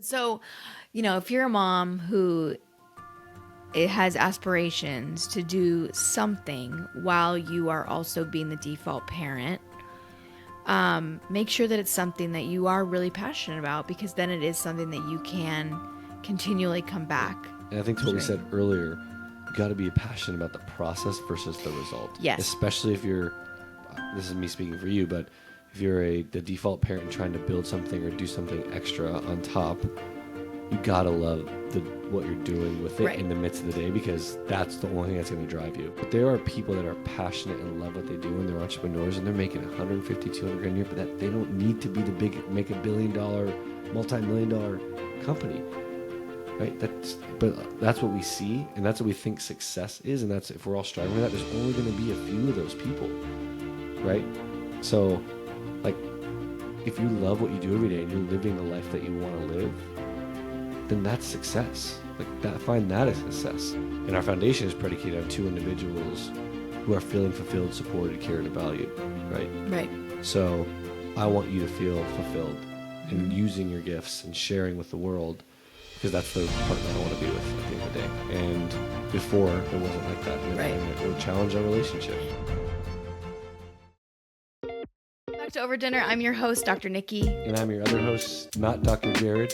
So, if you're a mom who has aspirations to do something while you are also being the default parent, make sure that it's something that you are really passionate about, because then it is something that you can continually come back. And I think to what we said earlier, you got to be passionate about the process versus the result. Yes. Especially if this is me speaking for you, but if you're the default parent trying to build something or do something extra on top, you got to love what you're doing with it in the midst of the day, because that's the only thing that's going to drive you. But there are people that are passionate and love what they do, and they're entrepreneurs, and they're making 150, 200 grand a year, but that they don't need to be make $1 billion, multi-million-dollar company. Right? That's what we see, and that's what we think success is, and that's, if we're all striving for that, there's only going to be a few of those people, right? So, if you love what you do every day and you're living the life that you want to live, then that's success. Find that as success. And our foundation is predicated on two individuals who are feeling fulfilled, supported, cared, and valued, right? Right. So, I want you to feel fulfilled in using your gifts and sharing with the world, because that's the partner I want to be with at the end of the day. And before, it wasn't like that. And it would challenge our relationship. Back to Over Dinner. I'm your host, Dr. Nikki. And I'm your other host, not Dr. Jarrod.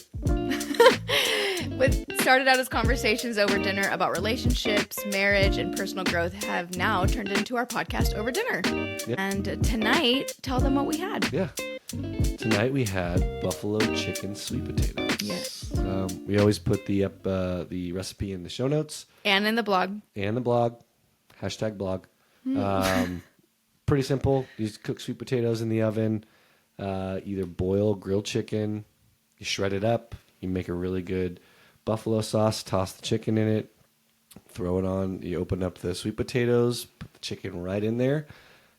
What started out as conversations over dinner about relationships, marriage, and personal growth have now turned into our podcast, Over Dinner. Yep. And tonight, tell them what we had. Yeah. Tonight we had buffalo chicken sweet potatoes. Yes. We always put the recipe in the show notes. And in the blog. Hashtag blog. Pretty simple. You just cook sweet potatoes in the oven. Either boil grilled chicken. You shred it up. You make a really good buffalo sauce. Toss the chicken in it. Throw it on. You open up the sweet potatoes. Put the chicken right in there.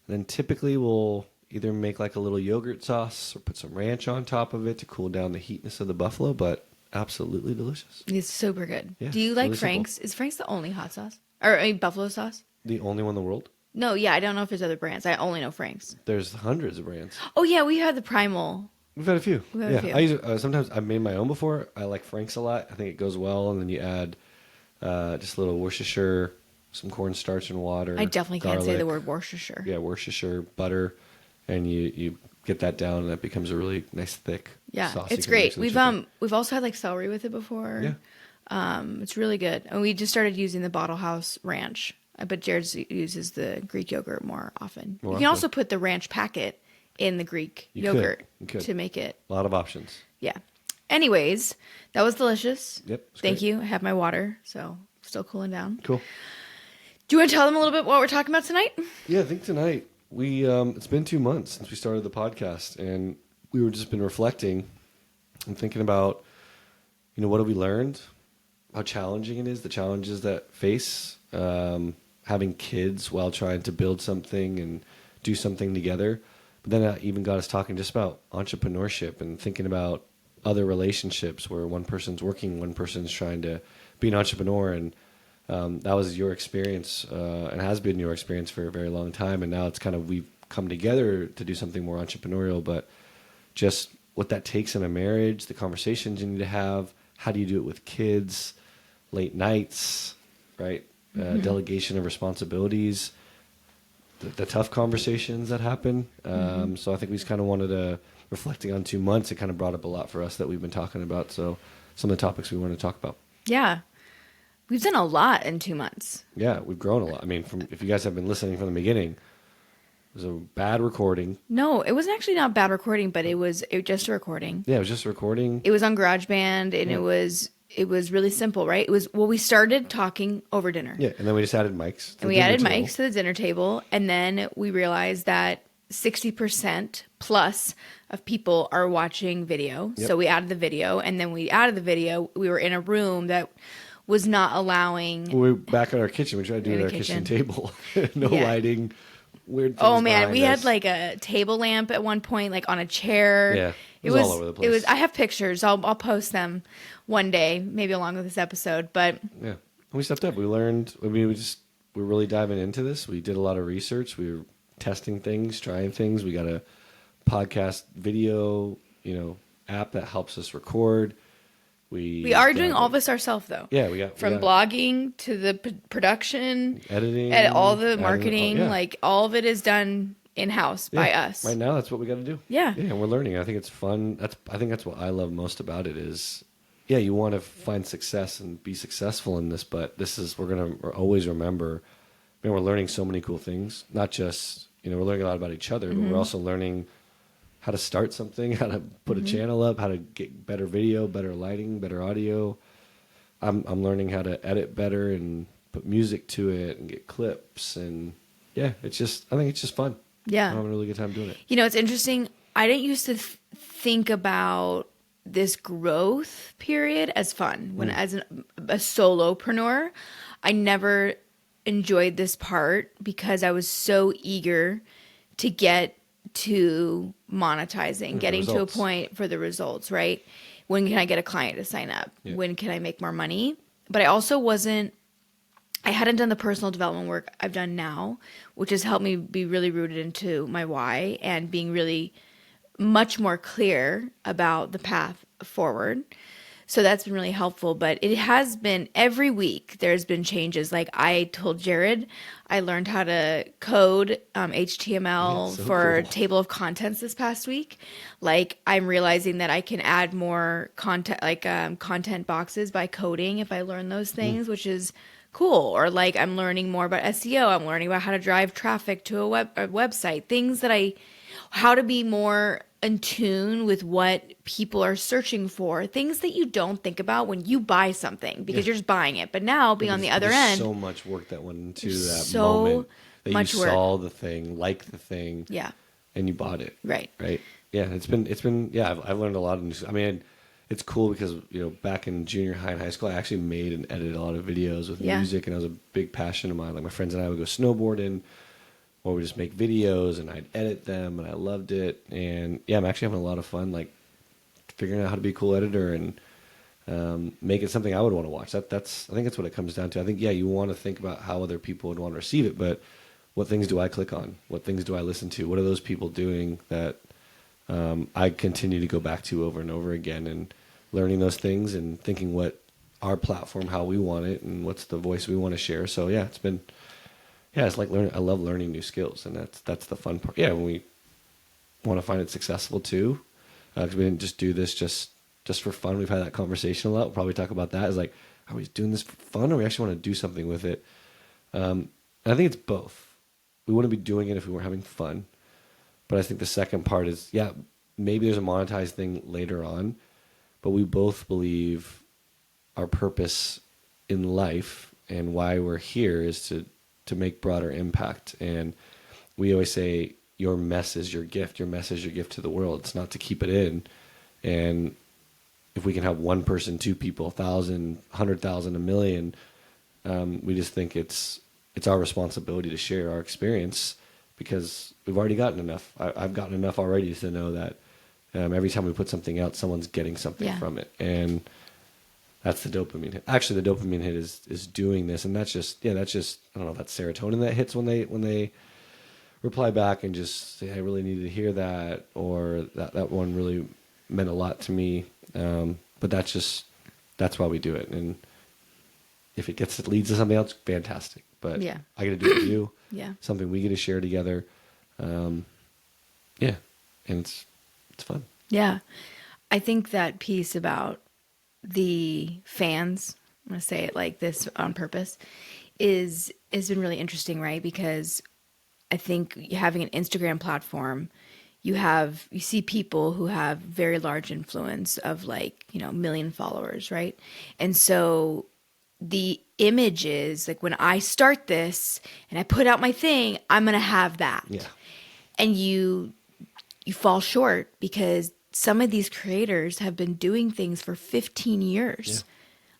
And then typically we'll either make like a little yogurt sauce or put some ranch on top of it to cool down the heatness of the buffalo, but absolutely delicious. It's super good. Yeah, do you like really Frank's? Simple. Is Frank's the only hot sauce? Or buffalo sauce? The only one in the world? No, yeah, I don't know if there's other brands. I only know Frank's. There's hundreds of brands. Oh, yeah, we had the Primal. We've had a few. A few. I use sometimes I've made my own before. I like Frank's a lot. I think it goes well, and then you add just a little Worcestershire, some cornstarch and water. I definitely garlic. can't say the word Worcestershire. Yeah, Worcestershire, butter, and you get that down, and that becomes a really nice thick sauce. It's great. We've also had like celery with it before. Yeah. It's really good. And we just started using the Bottle House ranch, but Jarrod uses the Greek yogurt more often. You can also put the ranch packet in the Greek yogurt to make it. A lot of options. Yeah. Anyways, that was delicious. Yep. Thank you. I have my water, so still cooling down. Cool. Do you want to tell them a little bit what we're talking about tonight? Yeah, I think tonight it's been 2 months since we started the podcast, and we were just been reflecting and thinking about, what have we learned, how challenging it is, the challenges that face having kids while trying to build something and do something together. But then it even got us talking just about entrepreneurship and thinking about other relationships where one person's working, one person's trying to be an entrepreneur. And that was your experience and has been your experience for a very long time. And now it's kind of we've come together to do something more entrepreneurial. But just what that takes in a marriage, the conversations you need to have, how do you do it with kids, late nights, right? Delegation of responsibilities, the tough conversations that happen. So I think we just kind of wanted to, reflecting on 2 months, it kind of brought up a lot for us that we've been talking about. So some of the topics we want to talk about. Yeah. We've done a lot in 2 months. Yeah, we've grown a lot. I mean, if you guys have been listening from the beginning, it was a bad recording. No, it wasn't actually not bad recording, but it was just a recording. Yeah, it was just a recording. It was on GarageBand, and it was really simple, right? We started talking over dinner. Yeah, and then we just added mics. And we added mics to the dinner table, and then we realized that 60% plus of people are watching video. Yep. So we added the video, and then we added the video. We were in a room that was not allowing. We were back at our kitchen. We tried to do it at our kitchen table. No lighting. Weird things. Oh man, we had like a table lamp at one point, like on a chair. Yeah, it was all over the place. I have pictures. I'll post them one day, maybe along with this episode. But yeah, we stepped up. We learned. I mean, we're really diving into this. We did a lot of research. We were testing things, trying things. We got a podcast video, app that helps us record. We are doing all this ourselves, though. Yeah, we got blogging to the production, editing, and all the marketing. Like all of it is done in-house by us. Right now, that's what we got to do. Yeah, and we're learning. I think it's fun. I think that's what I love most about it is, you want to find success and be successful in this, but we're gonna always remember. We're learning so many cool things. Not just we're learning a lot about each other, but we're also learning how to start something, how to put a channel up, how to get better video, better lighting, better audio. I'm learning how to edit better and put music to it and get clips, and I think it's just fun. Yeah, I'm having a really good time doing it. It's interesting. I didn't used to think about this growth period as fun as a solopreneur. I never enjoyed this part because I was so eager to get to monetizing, getting to a point for the results, right? When can I get a client to sign up? Yeah. When can I make more money? But I hadn't done the personal development work I've done now, which has helped me be really rooted into my why and being really much more clear about the path forward. So that's been really helpful, but it has been every week there's been changes. Like I told Jarrod, I learned how to code HTML for table of contents this past week. Like I'm realizing that I can add more content, like content boxes by coding if I learn those things, which is cool. Or like I'm learning more about SEO. I'm learning about how to drive traffic to a website, things that how to be more in tune with what people are searching for, things that you don't think about when you buy something because you're just buying it. But now being on the other end, so much work that went into that moment that you saw the thing, liked the thing, and you bought it. Right. Yeah, it's been. I've learned a lot of new. I mean, it's cool because back in junior high and high school, I actually made and edited a lot of videos with music, and it was a big passion of mine. Like my friends and I would go snowboarding. Or we just make videos and I'd edit them and I loved it. And I'm actually having a lot of fun, like figuring out how to be a cool editor and make it something I would want to watch. I think that's what it comes down to. I think, you want to think about how other people would want to receive it, but what things do I click on? What things do I listen to? What are those people doing that I continue to go back to over and over again and learning those things and thinking what our platform, how we want it and what's the voice we want to share. So it's been... it's like learning. I love learning new skills, and that's the fun part. When we want to find it successful too, because we didn't just do this just for fun. We've had that conversation a lot. We'll probably talk about that. Is like, are we doing this for fun, or we actually want to do something with it? And I think it's both. We wouldn't be doing it if we weren't having fun. But I think the second part is, maybe there's a monetized thing later on, but we both believe our purpose in life and why we're here is to make broader impact. And we always say your mess is your gift. Your mess is your gift to the world. It's not to keep it in. And if we can help one person, two people, 1,000, 100,000, 1 million, we just think it's our responsibility to share our experience because we've already gotten enough. I've gotten enough already to know that every time we put something out, someone's getting something from it. And that's the dopamine hit. Actually, the dopamine hit is doing this, and that's just I don't know, that's serotonin that hits when they reply back and just say, I really needed to hear that, or that one really meant a lot to me. But that's why we do it. And if it leads to something else, fantastic. But I get to do it with you. Something we get to share together. And it's fun. Yeah, I think that piece about the fans, I'm going to say it like this on purpose, has been really interesting, right? Because I think having an Instagram platform, you see people who have very large influence of million followers, right? And so the image is like when I start this and I put out my thing, I'm going to have that. Yeah. And you fall short because some of these creators have been doing things for 15 years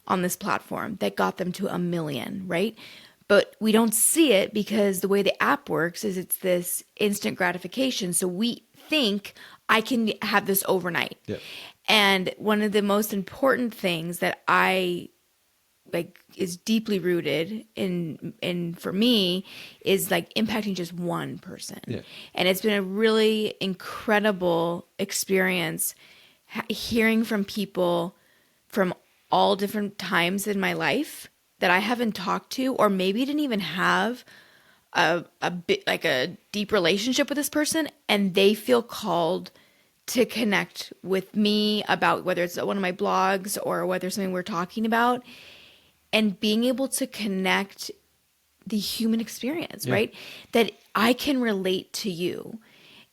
on this platform that got them to 1 million, right? But we don't see it because the way the app works is it's this instant gratification. So we think I can have this overnight. Yeah. And one of the most important things that is deeply rooted in for me is impacting just one person. Yeah. And it's been a really incredible experience hearing from people from all different times in my life that I haven't talked to, or maybe didn't even have a bit like a deep relationship with this person, and they feel called to connect with me about whether it's one of my blogs or whether it's something we're talking about, and being able to connect the human experience, right? That I can relate to you.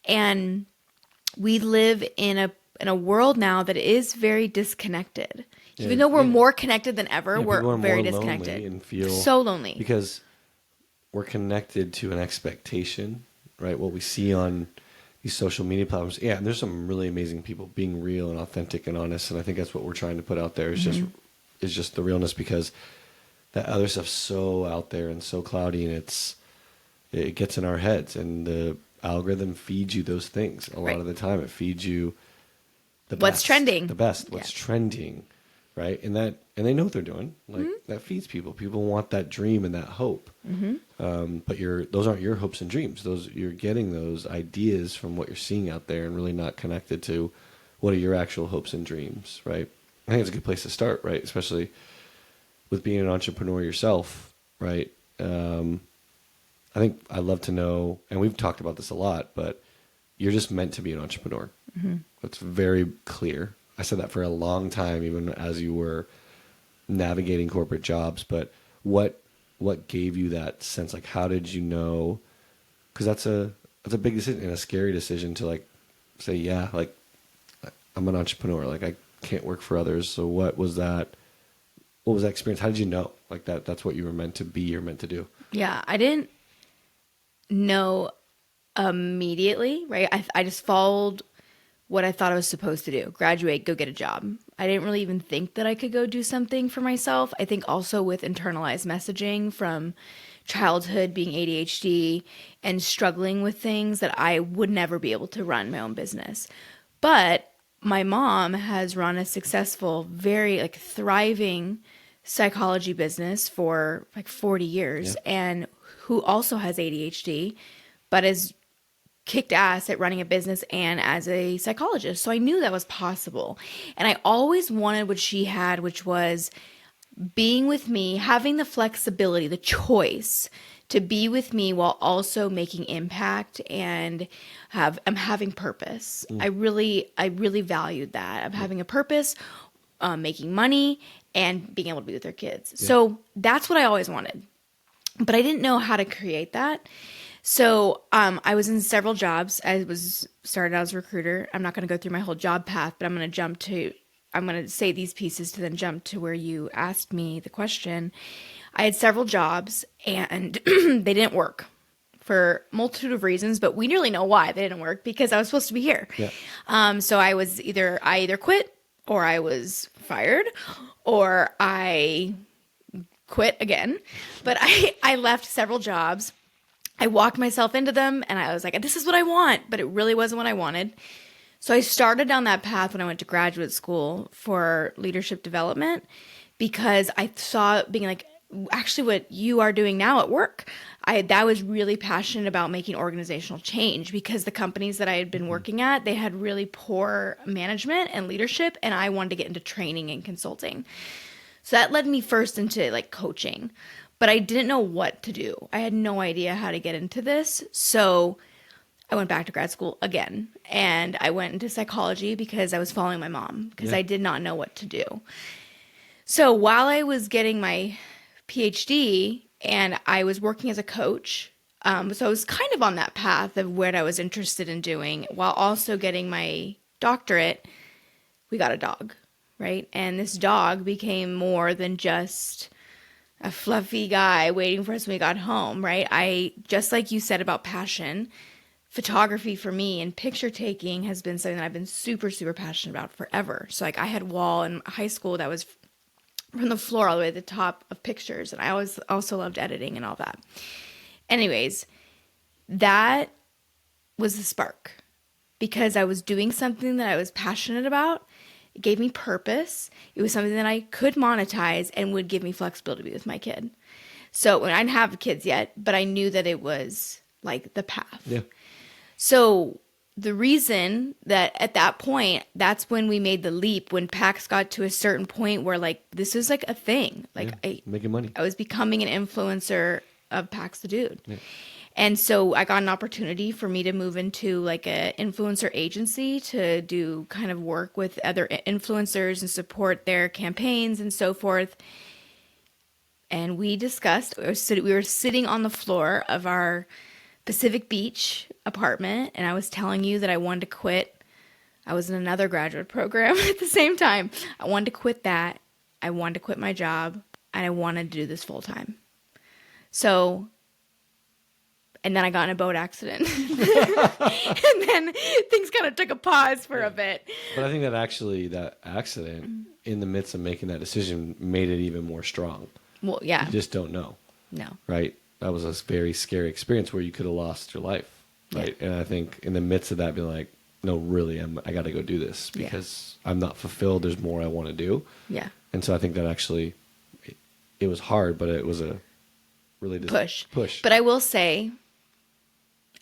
And we live in a world now that is very disconnected. Even though we're more connected than ever, we're very disconnected. And feel so lonely. Because we're connected to an expectation, right? What we see on these social media platforms. Yeah, and there's some really amazing people being real and authentic and honest, and I think that's what we're trying to put out there is just the realness, because that other stuff's so out there and so cloudy, and it gets in our heads, and the algorithm feeds you those things a lot of the time. It feeds you what's trending, what's trending, right? And they know what they're doing. Like that feeds people. People want that dream and that hope. But those aren't your hopes and dreams. You're getting those ideas from what you're seeing out there, and really not connected to what are your actual hopes and dreams, right? I think it's a good place to start, right? Especially with being an entrepreneur yourself, right? I think I'd love to know, and we've talked about this a lot, but you're just meant to be an entrepreneur. That's very clear. I said that for a long time, even as you were navigating corporate jobs. But what gave you that sense? Like, how did you know? Because that's a big decision and a scary decision to like say, yeah, like I'm an entrepreneur. Like I can't work for others. So what was that? What was that experience? How did you know like that's what you were meant to be or meant to do? Yeah, I didn't know immediately, right? I just followed what I thought I was supposed to do. Graduate, go get a job. I didn't really even think that I could go do something for myself. I think also with internalized messaging from childhood, being ADHD and struggling with things, that I would never be able to run my own business. But my mom has run a successful, very like thriving psychology business for like 40 years, and who also has ADHD, but is kicked ass at running a business and as a psychologist. So I knew that was possible. And I always wanted what she had, which was being with me, having the flexibility, the choice to be with me while also making impact and I'm having purpose. I really valued that. I'm having a purpose, making money and being able to be with their kids. So that's what I always wanted. But I didn't know how to create that. So I was in several jobs. I was started out as a recruiter. I'm not going to go through my whole job path, but I'm going to say these pieces to then jump to where you asked me the question. I had several jobs and they didn't work for a multitude of reasons, but we nearly know why they didn't work, because I was supposed to be here. So I either quit, or I was fired, or I quit again. But I left several jobs. I walked myself into them and I was like, this is what I want, but it really wasn't what I wanted. So I started down that path when I went to graduate school for leadership development, because I saw being like, actually what you are doing now at work, I was really passionate about making organizational change, because the companies that I had been working at, they had really poor management and leadership, and I wanted to get into training and consulting. So that led me first into like coaching, but I didn't know what to do. I had no idea how to get into this. So I went back to grad school again, and I went into psychology because I was following my mom, because I did not know what to do. So while I was getting my PhD and I was working as a coach, so I was kind of on that path of what I was interested in doing while also getting my doctorate, we got a dog, right? And this dog became more than just a fluffy guy waiting for us when we got home, right? I, just like you said about passion, photography for me and picture taking has been something that I've been super, super passionate about forever. So like I had a wall in high school that was from the floor all the way to the top of pictures. And I always also loved editing and all that. Anyways, that was the spark, because I was doing something that I was passionate about. It gave me purpose. It was something that I could monetize and would give me flexibility to be with my kid. So I didn't have kids yet, but I knew that it was like the path. Yeah. So the reason that at that point, that's when we made the leap, when PAX got to a certain point where like, this is like a thing. Like making money. I was becoming an influencer of PAX the Dude. Yeah. And so I got an opportunity for me to move into like an influencer agency to do kind of work with other influencers and support their campaigns and so forth. And we discussed, we were sitting on the floor of our Pacific Beach apartment, and I was telling you that I wanted to quit. I was in another graduate program at the same time. I wanted to quit that. I wanted to quit my job, and I wanted to do this full time. So, and then I got in a boat accident. And then things kind of took a pause for a bit. But I think that actually, that accident, in the midst of making that decision, made it even more strong. Well, yeah. You just don't know. No. Right? That was a very scary experience where you could have lost your life. Right? Yeah. And I think in the midst of that, being like, no, really, I got to go do this because I'm not fulfilled. There's more I want to do. Yeah. And so I think that actually, it was hard, but it was a really push. Push. But I will say,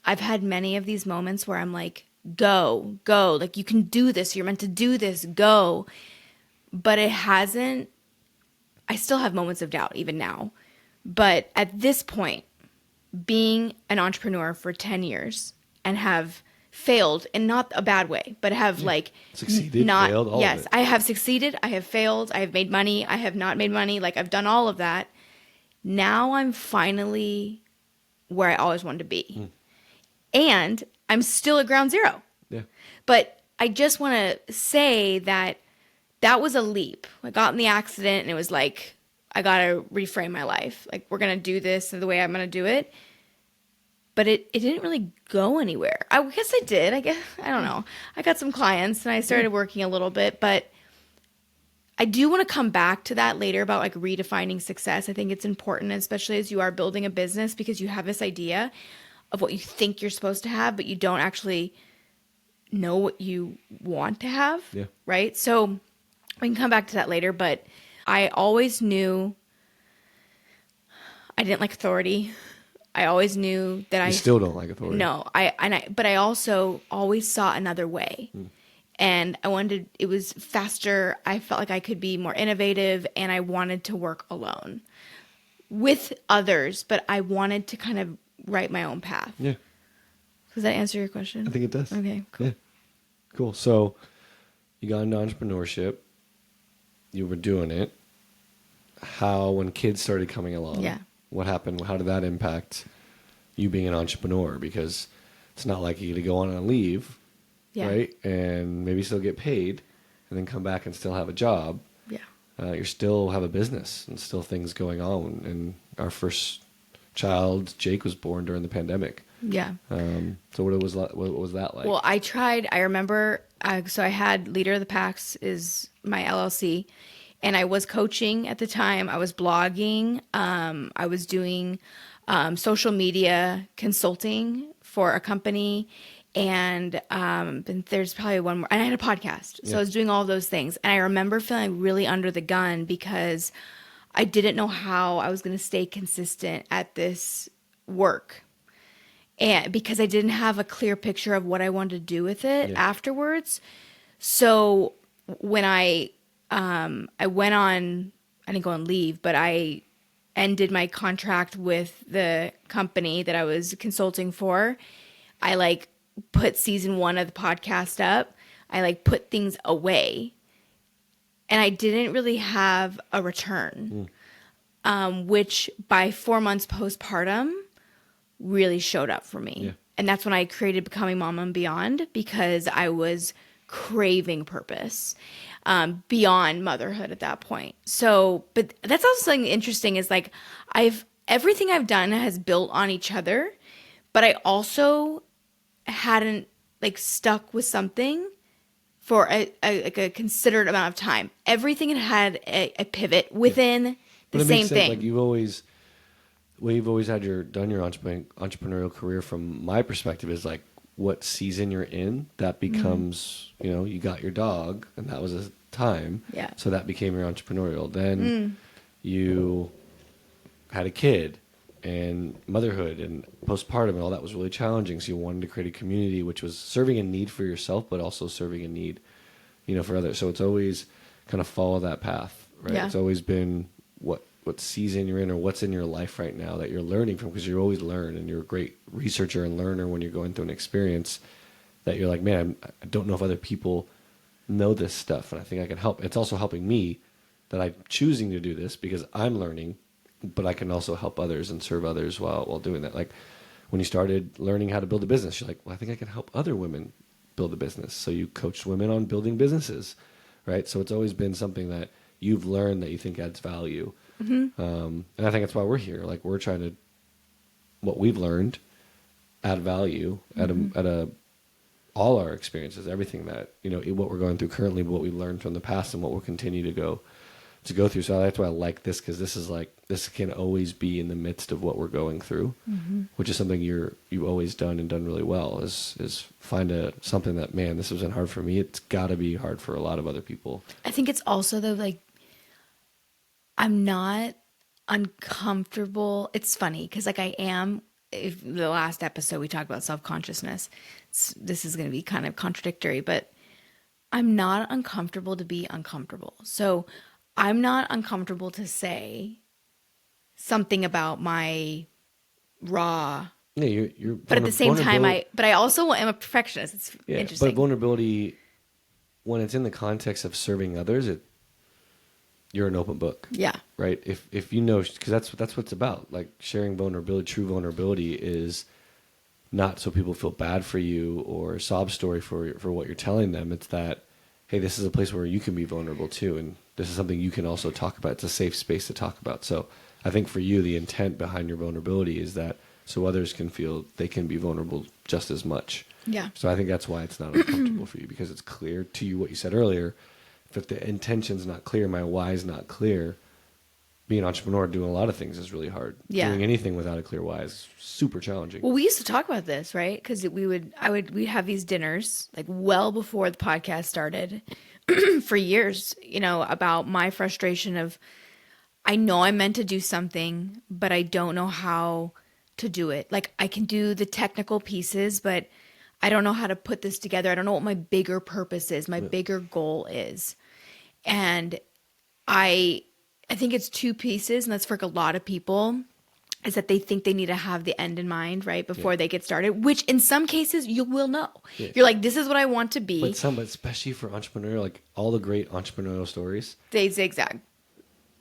I've had many of these moments where I'm like, go, like you can do this. You're meant to do this. Go. But it hasn't. I still have moments of doubt even now. But at this point, being an entrepreneur for 10 years and have failed in not a bad way, but have like succeeded, failed, all of it. I have succeeded. I have failed. I have made money. I have not made money. Like I've done all of that. Now I'm finally where I always wanted to be. And I'm still at ground zero. Yeah. But I just want to say that was a leap. I got in the accident and it was like, I got to reframe my life. Like, we're going to do this the way I'm going to do it. But it didn't really go anywhere. I guess I did. I don't know. I got some clients and I started working a little bit. But I do want to come back to that later about like redefining success. I think it's important, especially as you are building a business, because you have this idea of what you think you're supposed to have, but you don't actually know what you want to have. Yeah. Right? So we can come back to that later, but I always knew I didn't like authority. I always knew that I still don't like authority. No, but I also always saw another way. And I wanted, it was faster. I felt like I could be more innovative, and I wanted to work alone with others, but I wanted to kind of write my own path. Yeah. Does that answer your question? I think it does. Okay, cool. Yeah. Cool. So you got into entrepreneurship. You were doing it. How, when kids started coming along, what happened? How did that impact you being an entrepreneur? Because it's not like you get to go on a leave, right? And maybe still get paid and then come back and still have a job. Yeah. You still have a business and still things going on. And our first child, Jake, was born during the pandemic. Yeah. So what was that like? Well, I remember, so I had Leader of the Packs is my LLC, and I was coaching at the time. I was blogging. I was doing social media consulting for a company, and there's probably one more. And I had a podcast. So I was doing all of those things. And I remember feeling really under the gun because I didn't know how I was going to stay consistent at this work. And because I didn't have a clear picture of what I wanted to do with it afterwards. So when I went on, I didn't go on leave, but I ended my contract with the company that I was consulting for. I like put season 1 of the podcast up. I like put things away, and I didn't really have a return, which by 4 months postpartum really showed up for me. Yeah. And that's when I created Becoming Mama and Beyond, because I was craving purpose beyond motherhood at that point. So, but that's also something interesting is like everything I've done has built on each other, but I also hadn't like stuck with something for a considered amount of time. Everything had a pivot within the same thing. Like you've always had done your entrepreneurial career, from my perspective, is like what season you're in, that becomes, you got your dog and that was a time. Yeah. So that became your entrepreneurial. Then you had a kid and motherhood and postpartum and all that was really challenging. So you wanted to create a community which was serving a need for yourself, but also serving a need, for others. So it's always kind of follow that path, right? Yeah. It's always been what season you're in or what's in your life right now that you're learning from, because you always learn, and you're a great researcher and learner when you're going through an experience that you're like, man, I don't know if other people know this stuff, and I think I can help. It's also helping me that I'm choosing to do this because I'm learning, but I can also help others and serve others while doing that. Like when you started learning how to build a business, you're like, well, I think I can help other women build a business. So you coached women on building businesses, right? So it's always been something that you've learned that you think adds value. Mm-hmm. And I think that's why we're here. Like we're trying to, what we've learned, add value at all our experiences, everything that, what we're going through currently, what we learned from the past and what we'll continue to go through. So that's why I like this, because this can always be in the midst of what we're going through, which is something you've always done and done really well, is find something that, man, this wasn't hard for me. It's got to be hard for a lot of other people. I think it's also though, like, I'm not uncomfortable. It's funny because like I am. If the last episode we talked about self-consciousness, this is going to be kind of contradictory, but I'm not uncomfortable to be uncomfortable. So I'm not uncomfortable to say something about my raw. Yeah, you're. But at the same time, I also am a perfectionist. It's interesting. But vulnerability, when it's in the context of serving others, you're an open book. Yeah. Right. If because that's what it's about. Like sharing vulnerability, true vulnerability is not so people feel bad for you or sob story for what you're telling them. It's that, hey, this is a place where you can be vulnerable too, and this is something you can also talk about. It's a safe space to talk about. So I think for you, the intent behind your vulnerability is that so others can feel they can be vulnerable just as much. Yeah. So I think that's why it's not uncomfortable for you, because it's clear to you what you said earlier. If the intention's not clear, my why's not clear, being an entrepreneur, doing a lot of things is really hard. Yeah. Doing anything without a clear why is super challenging. Well, we used to talk about this, right? Because we'd have these dinners like well before the podcast started for years, about my frustration of, I know I'm meant to do something, but I don't know how to do it. Like I can do the technical pieces, but I don't know how to put this together. I don't know what my bigger purpose is, my bigger goal is. And I think it's two pieces, and that's for a lot of people, is that they think they need to have the end in mind, right, before they get started, which in some cases you will know. Yeah. You're like, this is what I want to be. But especially for entrepreneurial, like all the great entrepreneurial stories. They zigzag.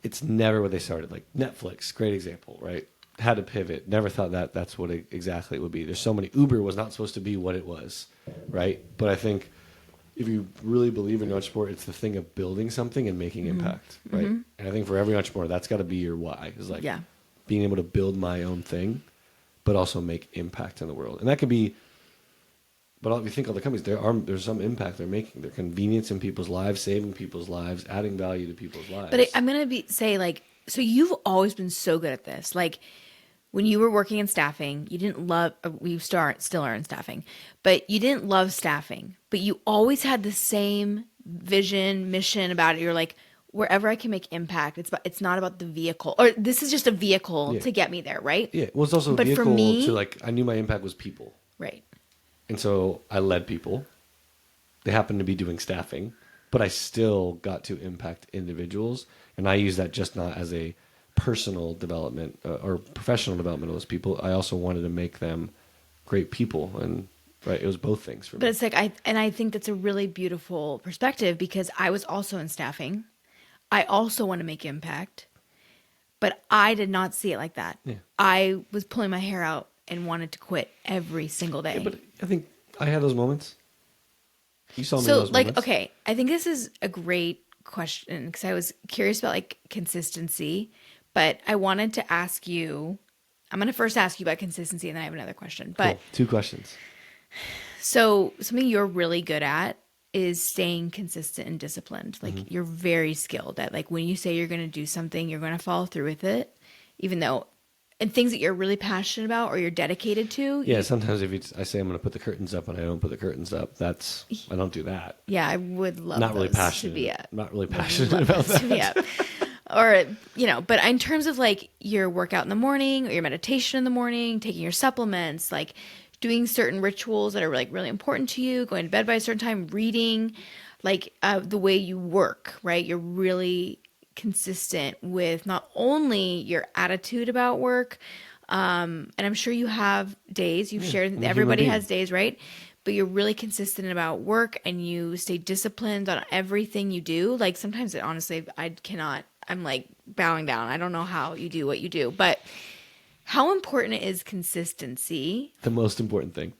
It's never what they started. Like Netflix, great example, right? Had to pivot. Never thought that's what exactly it would be. There's so many. Uber was not supposed to be what it was, right? But I think if you really believe in entrepreneur, it's the thing of building something and making impact, right? Mm-hmm. And I think for every entrepreneur, that's got to be your why. Is like being able to build my own thing, but also make impact in the world. And that could be. But if you think of the companies, there's some impact they're making. They're convenience in people's lives, saving people's lives, adding value to people's lives. But I'm gonna say like, so you've always been so good at this, like. When you were working in staffing, you didn't love, we still are in staffing, but you didn't love staffing, but you always had the same vision, mission about it. You're like, wherever I can make impact, it's not about the vehicle, or this is just a vehicle to get me there, right? Yeah. Well, it's also a vehicle to like, I knew my impact was people. Right. And so I led people. They happened to be doing staffing, but I still got to impact individuals. And I use that just not as a personal development or professional development of those people. I also wanted to make them great people, and right, it was both things for me. But it's like I think that's a really beautiful perspective, because I was also in staffing. I also want to make impact, but I did not see it like that. Yeah. I was pulling my hair out and wanted to quit every single day. Yeah, but I think I had those moments. You saw me in those moments. Okay, I think this is a great question, because I was curious about like consistency. But I wanted to ask you, I'm going to first ask you about consistency, and then I have another question. But cool. 2 questions. So something you're really good at is staying consistent and disciplined. Like you're very skilled at, like, when you say you're going to do something, you're going to follow through with it, even though, and things that you're really passionate about or you're dedicated to. Yeah, sometimes if I say I'm going to put the curtains up and I don't put the curtains up, I don't do that. Yeah, I would love not really passionate. To be not really passionate about that. Or, but in terms of like your workout in the morning or your meditation in the morning, taking your supplements, like doing certain rituals that are like really important to you, going to bed by a certain time, reading, like the way you work, right? You're really consistent with not only your attitude about work, and I'm sure you have days you've shared, everybody has days, right? But you're really consistent about work and you stay disciplined on everything you do. Like sometimes honestly, I'm like bowing down. I don't know how you do what you do, but how important is consistency? The most important thing.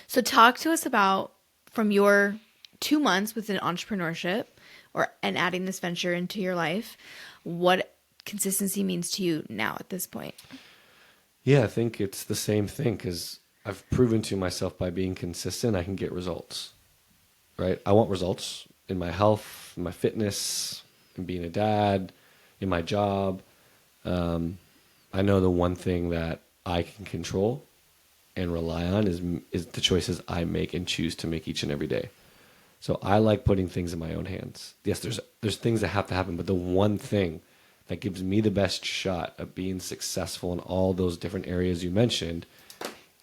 So talk to us about from your 2 months within entrepreneurship and adding this venture into your life, what consistency means to you now at this point. Yeah, I think it's the same thing because I've proven to myself by being consistent, I can get results, right? I want results in my health, in my fitness, in being a dad, in my job. I know the one thing that I can control and rely on is the choices I make and choose to make each and every day. So I like putting things in my own hands. Yes, there's things that have to happen, but the one thing that gives me the best shot of being successful in all those different areas you mentioned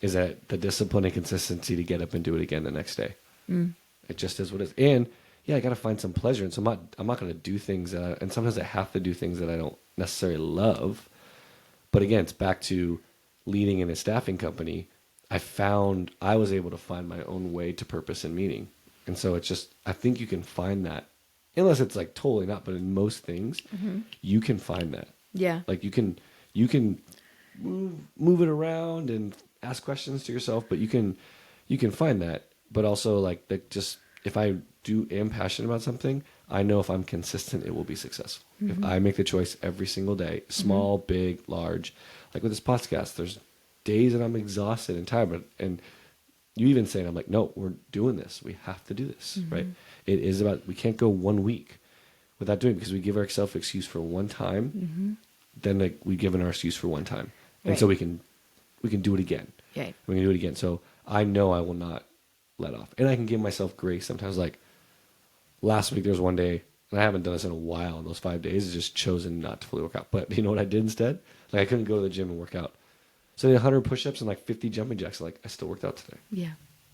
is that the discipline and consistency to get up and do it again the next day. It just is what it is. And yeah, I got to find some pleasure. And so I'm not going to do things and sometimes I have to do things that I don't necessarily love. But again, it's back to leading in a staffing company. I was able to find my own way to purpose and meaning. And so it's just, I think you can find that unless it's like totally not, but in most things, you can find that. Yeah. Like you can move it around and ask questions to yourself, but you can find that. But also like just if I am passionate about something, I know if I'm consistent, it will be successful. If I make the choice every single day, small, big, large, like with this podcast, there's days that I'm exhausted and tired, and you even saying, I'm like, no, we're doing this. We have to do this, right? It is about, we can't go 1 week without doing it because we give ourselves excuse for one time, then like we given our excuse for one time. And so we can do it again. We can do it again. So I know I will not let off. And I can give myself grace. Sometimes like last week, there was one day, and I haven't done this in a while, in those 5 days, I just chosen not to fully work out. But you know what I did instead? Like I couldn't go to the gym and work out. So I did 100 push-ups and like 50 jumping jacks. Like I still worked out today. Yeah.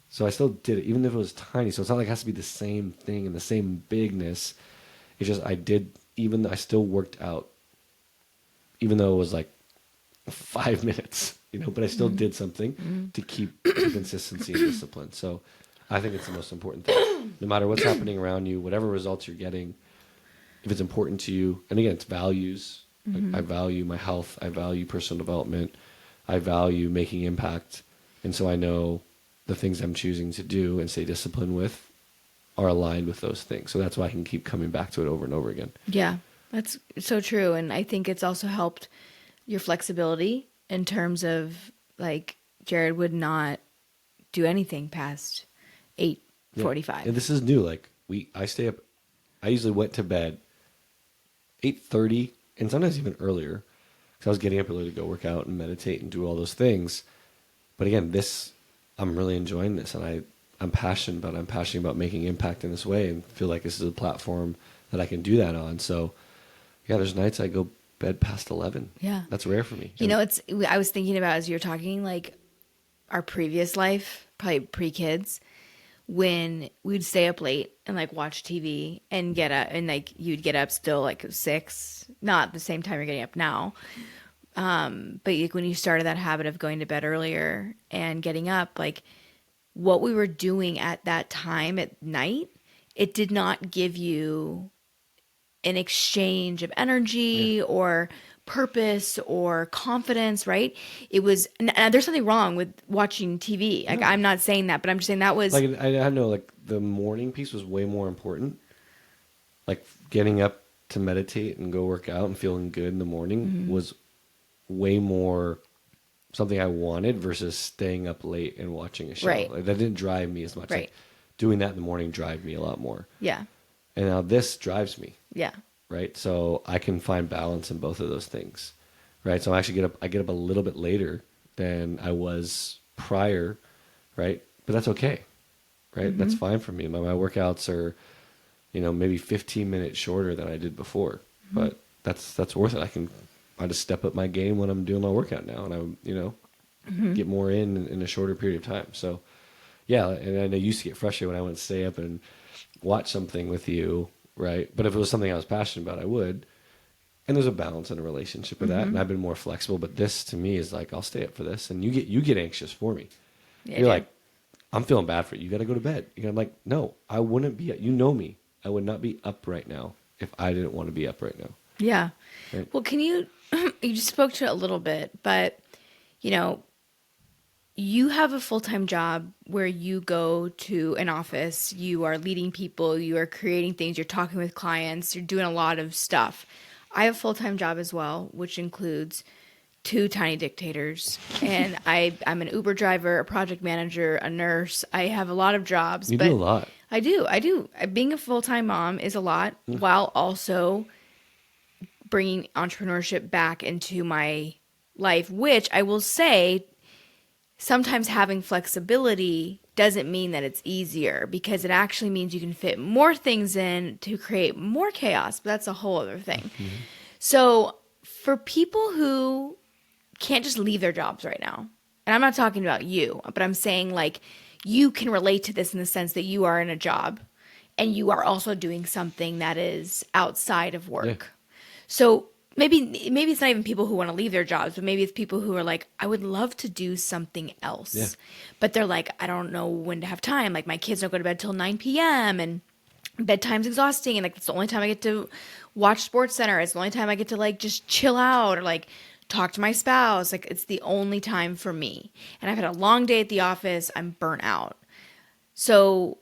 So I still did it, even if it was tiny. So it's not like it has to be the same thing and the same bigness. It's just I still worked out, even though it was like 5 minutes, but I still did something to keep the consistency and discipline. So I think it's the most important thing. No matter what's happening around you, whatever results you're getting, if it's important to you, and again, it's values. Like I value my health. I value personal development. I value making impact. And so I know the things I'm choosing to do and stay disciplined with are aligned with those things. So that's why I can keep coming back to it over and over again. Yeah, that's so true. And I think it's also helped your flexibility in terms of like Jarrod would not do anything past 8:45. Yeah. And this is new. Like I stay up, I usually went to bed 8:30 and sometimes even earlier. I was getting up early to go work out and meditate and do all those things. But again, I'm really enjoying this, and I'm passionate about making impact in this way, and feel like this is a platform that I can do that on. So yeah, there's nights I go bed past 11. Yeah. That's rare for me. I was thinking about, as you're talking, like our previous life, probably pre-kids, when we'd stay up late and like watch TV and get up, and like you'd get up still like 6, not the same time you're getting up now. But like when you started that habit of going to bed earlier and getting up, like what we were doing at that time at night, it did not give you an exchange of energy or purpose or confidence, right? It was, and there's something wrong with watching TV. Like, I'm not saying that, but I'm just saying that was like, I know, like the morning piece was way more important. Like getting up to meditate and go work out and feeling good in the morning was way more something I wanted versus staying up late and watching a show. Right. Like, that didn't drive me as much. Right. Like, doing that in the morning drive me a lot more. Yeah. And now this drives me. Yeah. Right. So I can find balance in both of those things. Right. So I get up a little bit later than I was prior. Right. But that's okay. Right. That's fine for me. My workouts are, maybe 15 minutes shorter than I did before, but that's worth it. I just step up my game when I'm doing my workout now, and get more in a shorter period of time. So yeah, and I know you used to get frustrated when I wouldn't stay up and watch something with you, right? But if it was something I was passionate about, I would. And there's a balance in a relationship with that, and I've been more flexible. But this to me is like, I'll stay up for this, and you get anxious for me. Yeah, You're like, I'm feeling bad for you. You got to go to bed. I'm like, no, I wouldn't be. You know me. I would not be up right now if I didn't want to be up right now. Yeah. Right? Well, can you just spoke to it a little bit, but you have a full-time job where you go to an office, you are leading people, you are creating things, you're talking with clients, you're doing a lot of stuff. I have a full-time job as well, which includes 2 tiny dictators. And I'm an Uber driver, a project manager, a nurse. I have a lot of jobs. You do a lot. I do. Being a full-time mom is a lot, while also bringing entrepreneurship back into my life, which I will say, sometimes having flexibility doesn't mean that it's easier, because it actually means you can fit more things in to create more chaos. But that's a whole other thing. Mm-hmm. So for people who can't just leave their jobs right now, and I'm not talking about you, but I'm saying like you can relate to this in the sense that you are in a job and you are also doing something that is outside of work. Yeah. So maybe it's not even people who want to leave their jobs, but maybe it's people who are like, I would love to do something else. Yeah. But they're like, I don't know when to have time. Like my kids don't go to bed till 9 p.m. and bedtime's exhausting. And like, it's the only time I get to watch Sports Center. It's the only time I get to like just chill out or like talk to my spouse. Like it's the only time for me. And I've had a long day at the office. I'm burnt out. So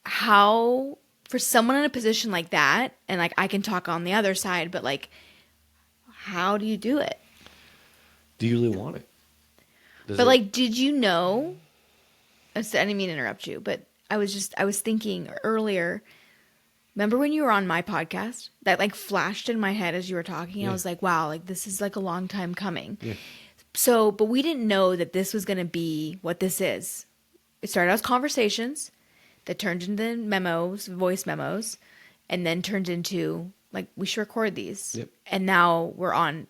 how, for someone in a position like that, and like I can talk on the other side, but like, how do you do it? Do you really want it? Like, did you know? I didn't mean to interrupt you, but I was thinking earlier. Remember when you were on my podcast? That like flashed in my head as you were talking. Yeah. I was like, wow, like this is like a long time coming. Yeah. So, but we didn't know that this was going to be what this is. It started out as conversations that turned into memos, voice memos, and then turned into like, we should record these. Yep. And now we're on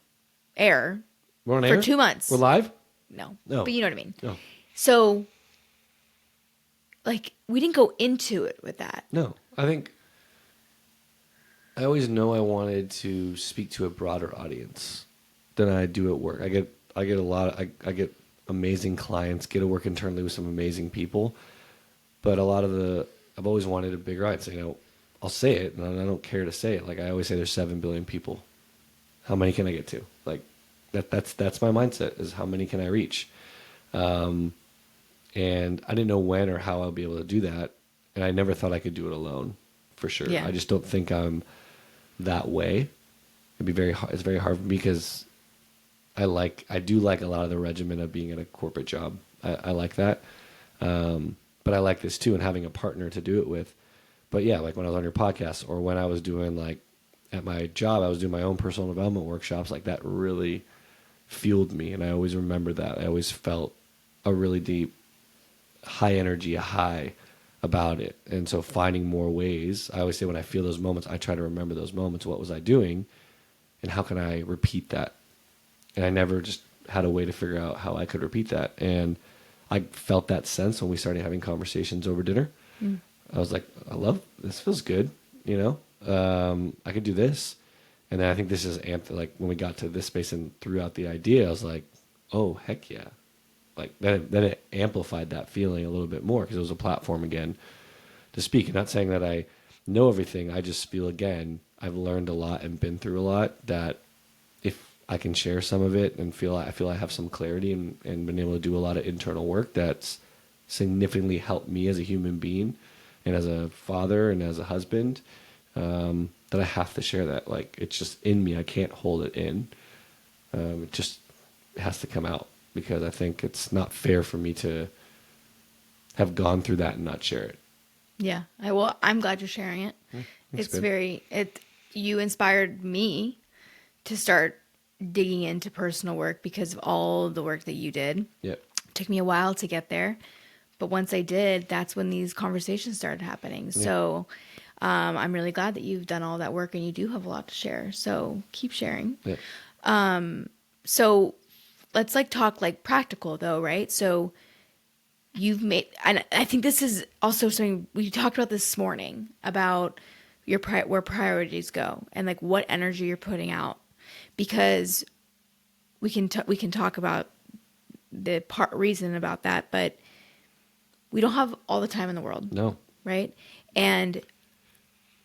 air. We're on air? For 2 months. We're live? No. But you know what I mean. No. So, like, we didn't go into it with that. No. I always know I wanted to speak to a broader audience than I do at work. I get a lot of, I get amazing clients, get to work internally with some amazing people. But I've always wanted a bigger audience. I'll say it, and I don't care to say it. Like I always say, there's 7 billion people. How many can I get to? Like that's my mindset, is how many can I reach? And I didn't know when or how I'll be able to do that. And I never thought I could do it alone, for sure. Yeah. I just don't think I'm that way. It'd be very hard. It's very hard because I do like a lot of the regimen of being in a corporate job. I like that. But I like this too, and having a partner to do it with. But yeah, like when I was on your podcast, or when I was doing like at my job, I was doing my own personal development workshops, like that really fueled me. And I always remember that. I always felt a really deep, high energy, a high about it. And so finding more ways, I always say when I feel those moments, I try to remember those moments. What was I doing? And how can I repeat that? And I never just had a way to figure out how I could repeat that. And I felt that sense when we started having conversations over dinner. Mm. I was like, I love this. Feels good. I could do this. And then I think this is like when we got to this space and threw out the idea, I was like, oh, heck yeah. Like then it amplified that feeling a little bit more, because it was a platform again to speak. And not saying that I know everything. I just feel, again, I've learned a lot and been through a lot, that if I can share some of it and I feel I have some clarity and been able to do a lot of internal work that's significantly helped me as a human being and as a father and as a husband, that I have to share that. Like, it's just in me. I can't hold it in. It has to come out, because I think it's not fair for me to have gone through that and not share it. Yeah. I'm glad you're sharing it. You inspired me to start digging into personal work because of all the work that you did. Yep. It took me a while to get there. But once I did, that's when these conversations started happening. Yeah. So I'm really glad that you've done all that work and you do have a lot to share. So keep sharing. Yeah. So let's like talk like practical though, right? So you've made, and I think this is also something we talked about this morning about your where priorities go and like what energy you're putting out, because we can talk about the reason about that, but we don't have all the time in the world. No. Right? And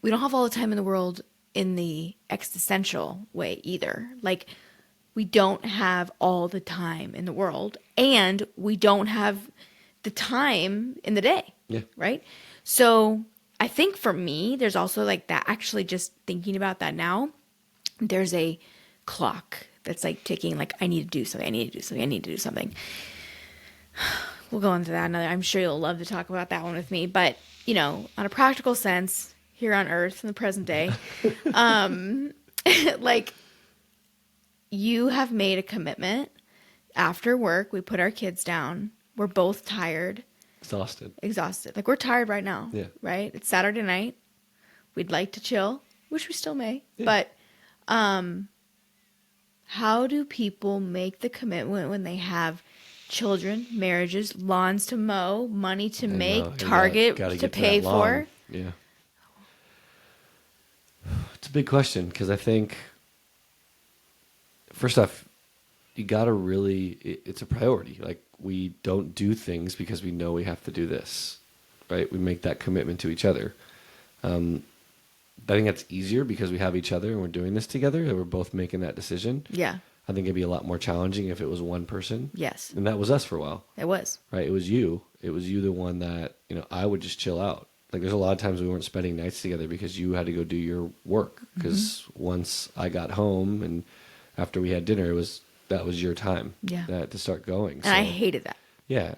we don't have all the time in the world in the existential way either. Like, we don't have all the time in the world, and we don't have the time in the day. Yeah. Right? So I think for me, there's also like that, actually just thinking about that now, there's a clock that's like ticking, like I need to do something, I need to do something, I need to do something. We'll go into that another. I'm sure you'll love to talk about that one with me. But, you know, on a practical sense, here on Earth in the present day, like, you have made a commitment. After work, we put our kids down. We're both tired. Exhausted. Like, we're tired right now. Yeah. Right? It's Saturday night. We'd like to chill, which we still may. Yeah. But how do people make the commitment when they have children, marriages, lawns to mow, money to make, Target to pay for? Yeah. It's a big question, because I think, first off, you got to really, it's a priority. Like, we don't do things because we know we have to do this, right? We make that commitment to each other. I think that's easier because we have each other and we're doing this together, and we're both making that decision. Yeah. I think it'd be a lot more challenging if it was one person. Yes. And that was us for a while. It was. Right? It was you. It was you, the one that, you know, I would just chill out. Like, there's a lot of times we weren't spending nights together because you had to go do your work. Because once I got home and after we had dinner, that was your time. Yeah. To start going. And I hated that. Yeah.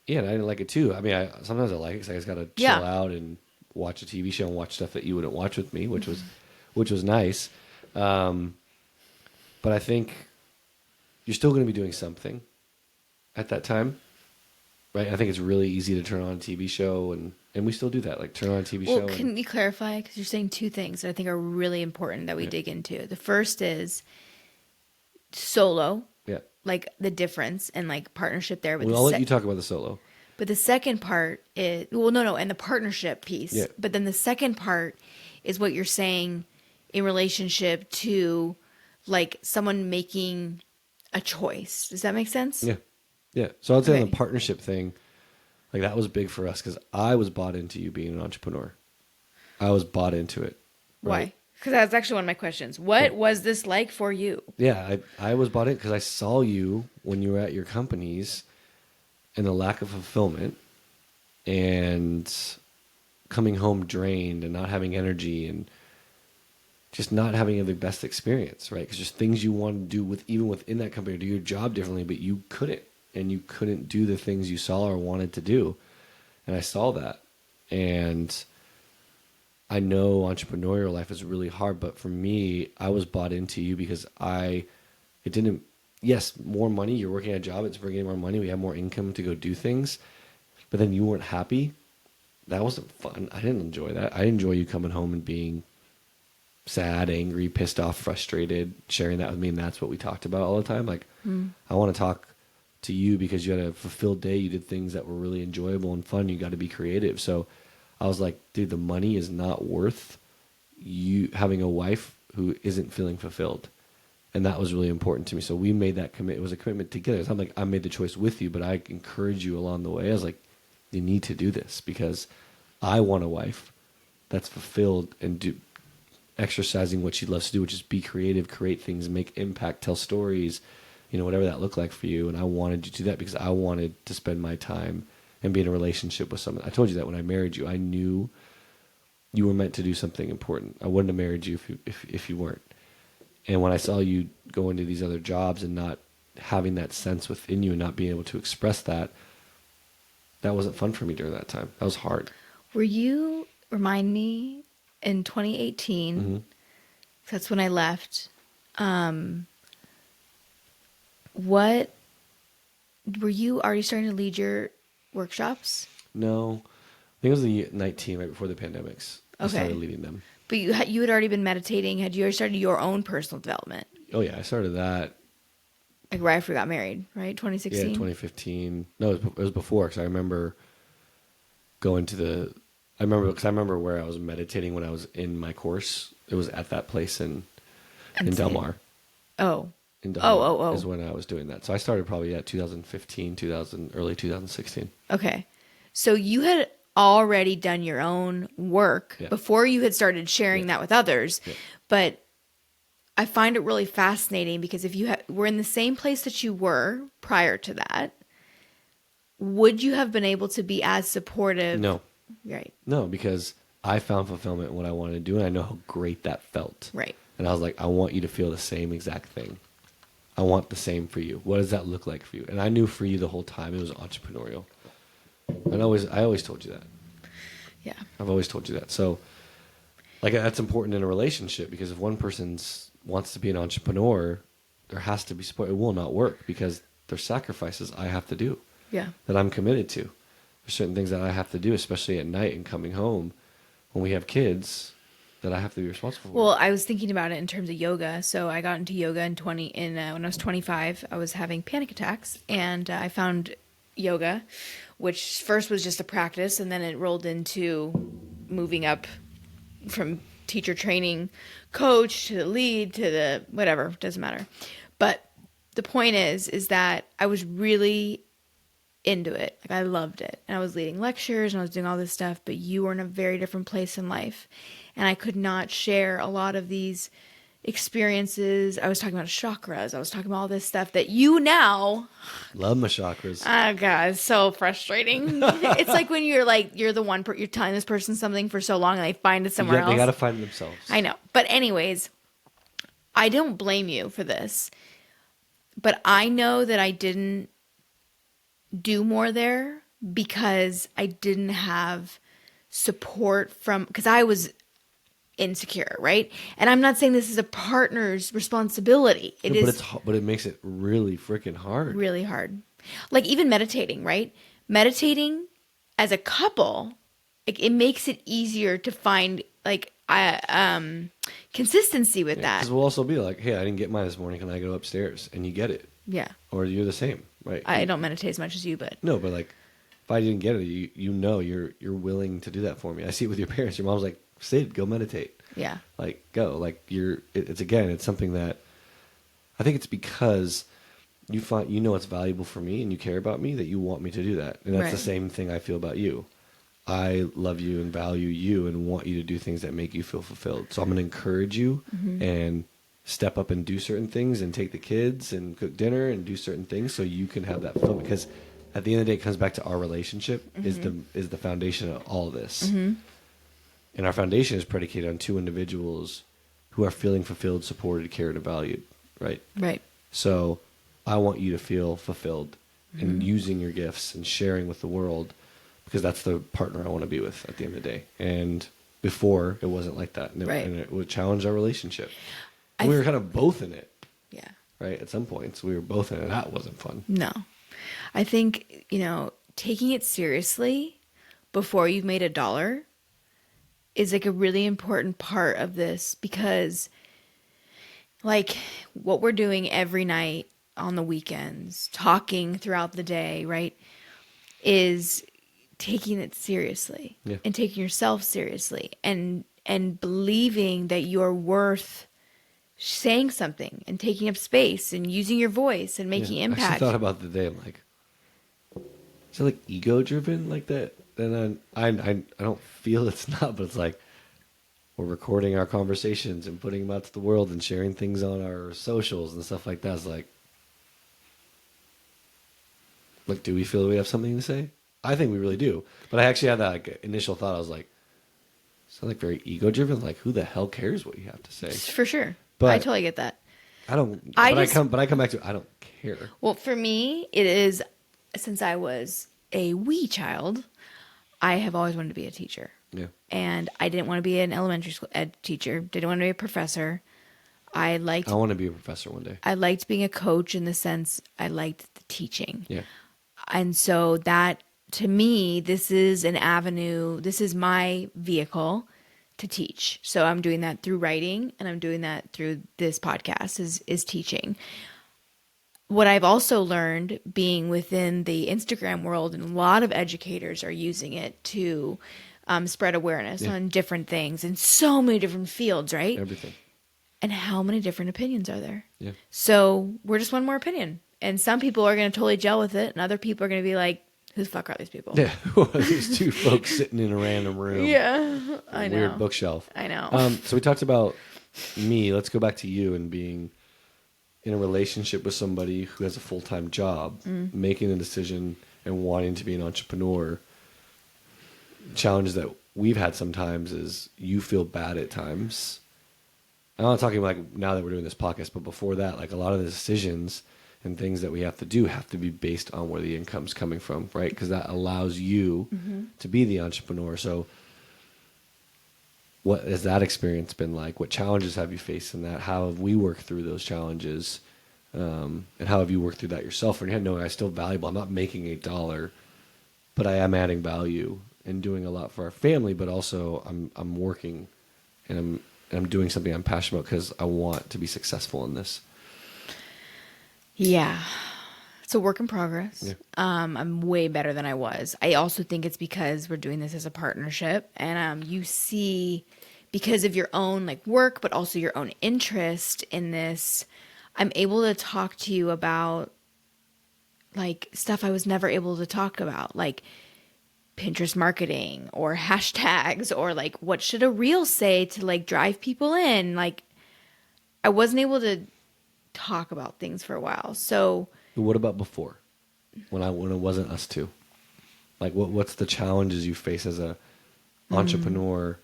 Yeah, and I didn't like it too. I mean, sometimes I like it because I just got to chill out and watch a TV show and watch stuff that you wouldn't watch with me, which was nice. But I think you're still going to be doing something at that time, right? I think it's really easy to turn on a TV show, and we still do that, like turn on a TV show. Well, can you clarify? Because you're saying two things that I think are really important that we dig into. The first is solo. Yeah. Like the difference and like partnership there. I'll let you talk about the solo. But the second part is, and the partnership piece. Yeah. But then the second part is what you're saying in relationship to like someone making a choice. Does that make sense? Yeah. Yeah. So I'd say on the partnership thing, like, that was big for us because I was bought into you being an entrepreneur. I was bought into it. Right? Why? Because that's actually one of my questions. What was this like for you? Yeah, I was bought in because I saw you when you were at your companies and the lack of fulfillment and coming home drained and not having energy and just not having the best experience, right? Because there's things you want to do even within that company, or do your job differently, but you couldn't. And you couldn't do the things you saw or wanted to do. And I saw that. And I know entrepreneurial life is really hard, but for me, I was bought into you because yes, more money, you're working at a job, it's bringing more money, we have more income to go do things, but then you weren't happy. That wasn't fun. I didn't enjoy that. I enjoy you coming home and being sad, angry, pissed off, frustrated, sharing that with me, and that's what we talked about all the time. Like, I want to talk to you because you had a fulfilled day, you did things that were really enjoyable and fun, you got to be creative. So I was like, dude, the money is not worth you having a wife who isn't feeling fulfilled. And that was really important to me. So we made that commitment. It was a commitment together. It's not like I made the choice with you, but I encouraged you along the way. I was like, you need to do this because I want a wife that's fulfilled and exercising what she loves to do, which is be creative, create things, make impact, tell stories, whatever that looked like for you. And I wanted you to do that because I wanted to spend my time and be in a relationship with someone. I told you that when I married you, I knew you were meant to do something important. I wouldn't have married you if you weren't. And when I saw you go into these other jobs and not having that sense within you and not being able to express that, that wasn't fun for me during that time. That was hard. Remind me, in 2018, that's when I left, what, were you already starting to lead your workshops? No. I think it was the night team right before the pandemics. I started leading them. But you had already been meditating. Had you already started your own personal development? Oh yeah, I started that. Like right after we got married, right? 2016? Yeah, 2015. No, it was before, because I remember going to I remember where I was meditating when I was in my course. It was at that place in Del Mar. Oh. In Del Mar is when I was doing that. So I started probably at 2015, early 2016. Okay. So you had already done your own work before you had started sharing that with others. Yeah. But I find it really fascinating because if you were in the same place that you were prior to that, would you have been able to be as supportive? No. Right. No, because I found fulfillment in what I wanted to do, and I know how great that felt. Right. And I was like, I want you to feel the same exact thing. I want the same for you. What does that look like for you? And I knew for you the whole time it was entrepreneurial. And I always told you that. Yeah. I've always told you that. So, like, that's important in a relationship, because if one person wants to be an entrepreneur, there has to be support. It will not work because there's sacrifices I have to do. Yeah. That I'm committed to. There's certain things that I have to do, especially at night and coming home when we have kids, that I have to be responsible for. Well, I was thinking about it in terms of yoga. So I got into yoga when I was 25. I was having panic attacks, and I found yoga, which first was just a practice, and then it rolled into moving up from teacher training coach to the lead to the whatever, doesn't matter. But the point is that I was really into it. Like, I loved it. And I was leading lectures and I was doing all this stuff, but you were in a very different place in life. And I could not share a lot of these experiences. I was talking about chakras. I was talking about all this stuff that you now love my chakras. Oh God, it's so frustrating. It's like when you're the one you're telling this person something for so long and they find it somewhere else. They got to find it themselves. I know. But anyways, I don't blame you for this. But I know that I didn't do more there because I didn't have support because I was insecure, right? And I'm not saying this is a partner's responsibility. But it makes it really freaking hard. Really hard. Like even meditating, right? Meditating as a couple, it makes it easier to find consistency with that. Because we'll also be like, hey, I didn't get mine this morning. Can I go upstairs? And you get it. Yeah. Or you're the same, right? I don't meditate as much as you, but no, but like if I didn't get it, you know you're willing to do that for me. I see it with your parents. Your mom's like, Sid, go meditate. Yeah. Like go. Like it's something that I think it's because you know it's valuable for me and you care about me that you want me to do that. And that's the same thing I feel about you. I love you and value you and want you to do things that make you feel fulfilled. So I'm going to encourage you and step up and do certain things and take the kids and cook dinner and do certain things so you can have that fulfillment. Because at the end of the day, it comes back to our relationship is the foundation of all this. And our foundation is predicated on two individuals who are feeling fulfilled, supported, cared, and valued, right? Right. So I want you to feel fulfilled and using your gifts and sharing with the world, because that's the partner I want to be with at the end of the day. And before, it wasn't like that. And it would challenge our relationship. And we were kind of both in it. Yeah. Right? At some points, we were both in it. That wasn't fun. No. I think, taking it seriously before you've made $1 is like a really important part of this, because like what we're doing every night on the weekends, talking throughout the day, right, is taking it seriously and taking yourself seriously and believing that you're worth saying something and taking up space and using your voice and making impact. I actually thought about the day, I'm like, is it like ego driven like that? And I don't feel it's not, but it's like we're recording our conversations and putting them out to the world and sharing things on our socials and stuff like that. It's like, do we feel we have something to say? I think we really do. But I actually had that initial thought. I was like, is that very ego driven? Like, who the hell cares what you have to say? For sure. But I totally get that. I come back to, I don't care. Well, for me, it is, since I was a wee child, I have always wanted to be a teacher. Yeah. And I didn't want to be an elementary school ed teacher. Didn't want to be a professor. I want to be a professor one day. I liked being a coach in the sense I liked the teaching. Yeah. And so that, to me, this is an avenue. This is my vehicle to teach. So I'm doing that through writing, and I'm doing that through this podcast is teaching. What I've also learned being within the Instagram world, and a lot of educators are using it to spread awareness on different things in so many different fields, right? Everything. And how many different opinions are there? Yeah. So we're just one more opinion. And some people are going to totally gel with it, and other people are going to be like, who the fuck are these people? Yeah. These two folks sitting in a random room. Yeah, I know. Weird bookshelf. I know. So we talked about me. Let's go back to you and being in a relationship with somebody who has a full-time job, making a decision and wanting to be an entrepreneur. Challenge that we've had sometimes is you feel bad at times. I'm not talking like now that we're doing this podcast, but before that, like a lot of the decisions and things that we have to do have to be based on where the income's coming from, right? Because that allows you to be the entrepreneur. So what has that experience been like? What challenges have you faced in that? How have we worked through those challenges? And how have you worked through that yourself? And knowing I'm still valuable. I'm not making $8, but I am adding value and doing a lot for our family, but also I'm working and I'm doing something I'm passionate about because I want to be successful in this. Yeah. It's a work in progress. Yeah. I'm way better than I was. I also think it's because we're doing this as a partnership, and you see, because of your own like work, but also your own interest in this, I'm able to talk to you about like stuff I was never able to talk about, like Pinterest marketing or hashtags, or like what should a reel say to like drive people in. Like I wasn't able to talk about things for a while. So what about before, when it wasn't us two? Like what's the challenges you face as a entrepreneur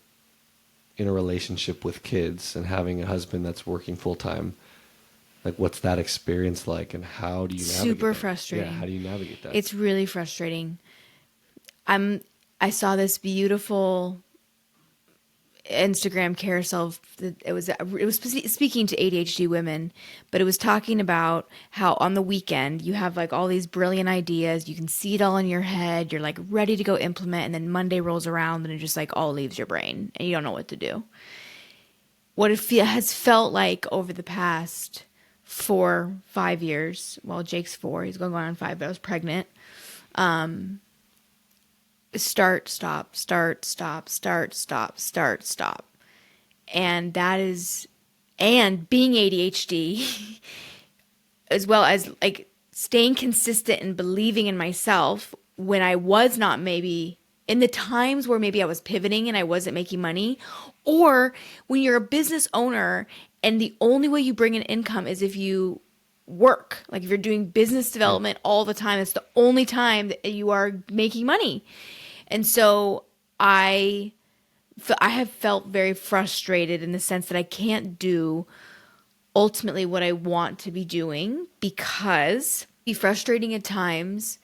in a relationship with kids and having a husband that's working full time? Like what's that experience like, and how do you navigate super that? frustrating. Yeah, how do you navigate that? It's really frustrating. I saw this beautiful Instagram carousel. It was speaking to ADHD women, but it was talking about how on the weekend you have like all these brilliant ideas. You can see it all in your head. You're like ready to go implement, and then Monday rolls around and it just like all leaves your brain and you don't know what to do. What it has felt like over the past 4-5 years. Well, Jake's 4. He's going on 5, but I was pregnant. Start, stop, start, stop, start, stop, start, stop. And that is, and being ADHD, as well as like staying consistent and believing in myself when I was not, maybe in the times where maybe I was pivoting and I wasn't making money, or when you're a business owner and the only way you bring in income is if you work. Like if you're doing business development all the time, it's the only time that you are making money. And so I have felt very frustrated in the sense that I can't do ultimately what I want to be doing, because it's frustrating at times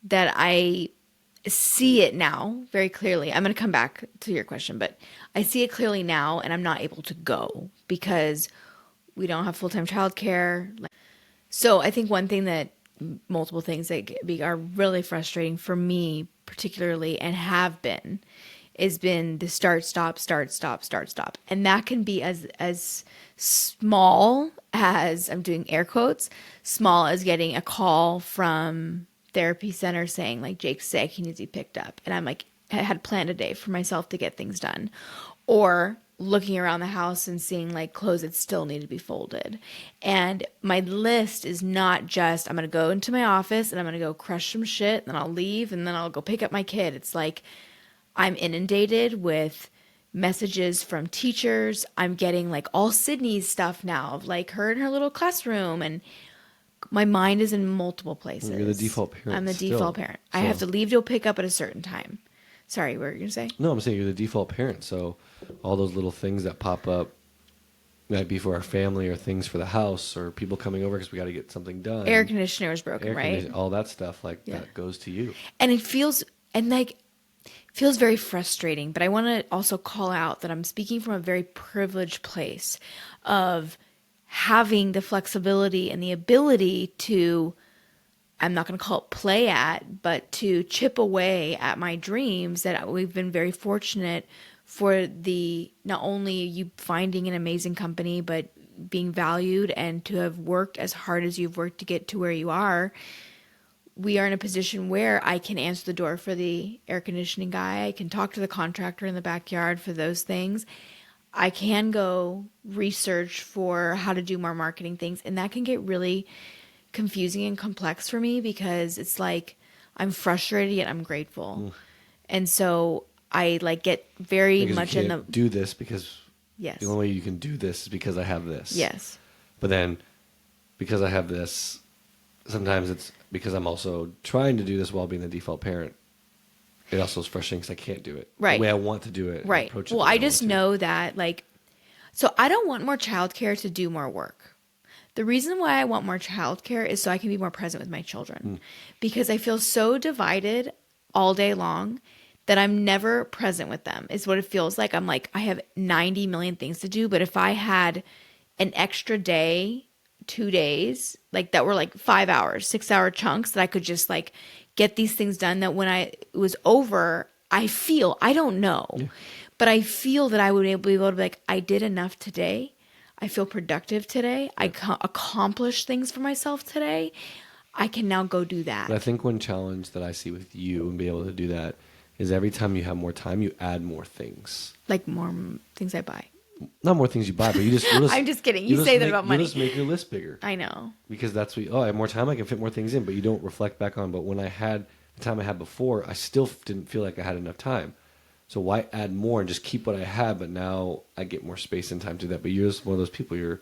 that I see it now very clearly. I'm going to come back to your question, but I see it clearly now and I'm not able to go because we don't have full-time childcare. So I think multiple things that are really frustrating for me particularly, and have been, has been the start, stop, start, stop, start, stop. And that can be as small as, I'm doing air quotes, small as getting a call from therapy center saying like, Jake's sick, he needs to be picked up. And I'm like, I had planned a day for myself to get things done. Or looking around the house and seeing like clothes that still need to be folded. And my list is not just, I'm going to go into my office and I'm going to go crush some shit, and then I'll leave and then I'll go pick up my kid. It's like I'm inundated with messages from teachers. I'm getting like all Sydney's stuff now of like her in her little classroom, and my mind is in multiple places. You're the default parent. I'm the default parent. So I have to leave to pick up at a certain time. Sorry, what were you going to say? No, I'm saying you're the default parent. So all those little things that pop up might be for our family or things for the house or people coming over because we got to get something done. Air conditioner is broken, right? All that stuff that goes to you. And it feels very frustrating. But I want to also call out that I'm speaking from a very privileged place of having the flexibility and the ability to, I'm not going to call it play at, but to chip away at my dreams that we've been very fortunate for the not only you finding an amazing company, but being valued and to have worked as hard as you've worked to get to where you are. We are in a position where I can answer the door for the air conditioning guy. I can talk to the contractor in the backyard for those things. I can go research for how to do more marketing things. And that can get really confusing and complex for me because it's like I'm frustrated yet I'm grateful. And so I like get very because much you in can't the do this because yes. the only way you can do this is because I have this. Yes. But then because I have this, sometimes it's because I'm also trying to do this while being the default parent. It also is frustrating because I can't do it Right. the way I want to do it. Right. Well, I just know that like, so I don't want more childcare to do more work. The reason why I want more childcare is so I can be more present with my children because I feel so divided all day long that I'm never present with them is what it feels like. I'm like, I have 90 million things to do, but if I had an extra day, 2 days, like that were like 5 hours, 6-hour chunks that I could just like get these things done that when it was over, I don't know, but I feel that I would be able to be like, I did enough today. I feel productive today. I accomplished things for myself today. I can now go do that. But I think one challenge that I see with you and be able to do that is every time you have more time, you add more things. Like more things I buy. Not more things you buy, but you'll just I'm just kidding. You say that about money. You just make your list bigger. I know. Because that's what, I have more time, I can fit more things in, but you don't reflect back on, but when I had the time I had before, I still didn't feel like I had enough time. So why add more and just keep what I had, but now I get more space and time to do that. But you're just one of those people, you're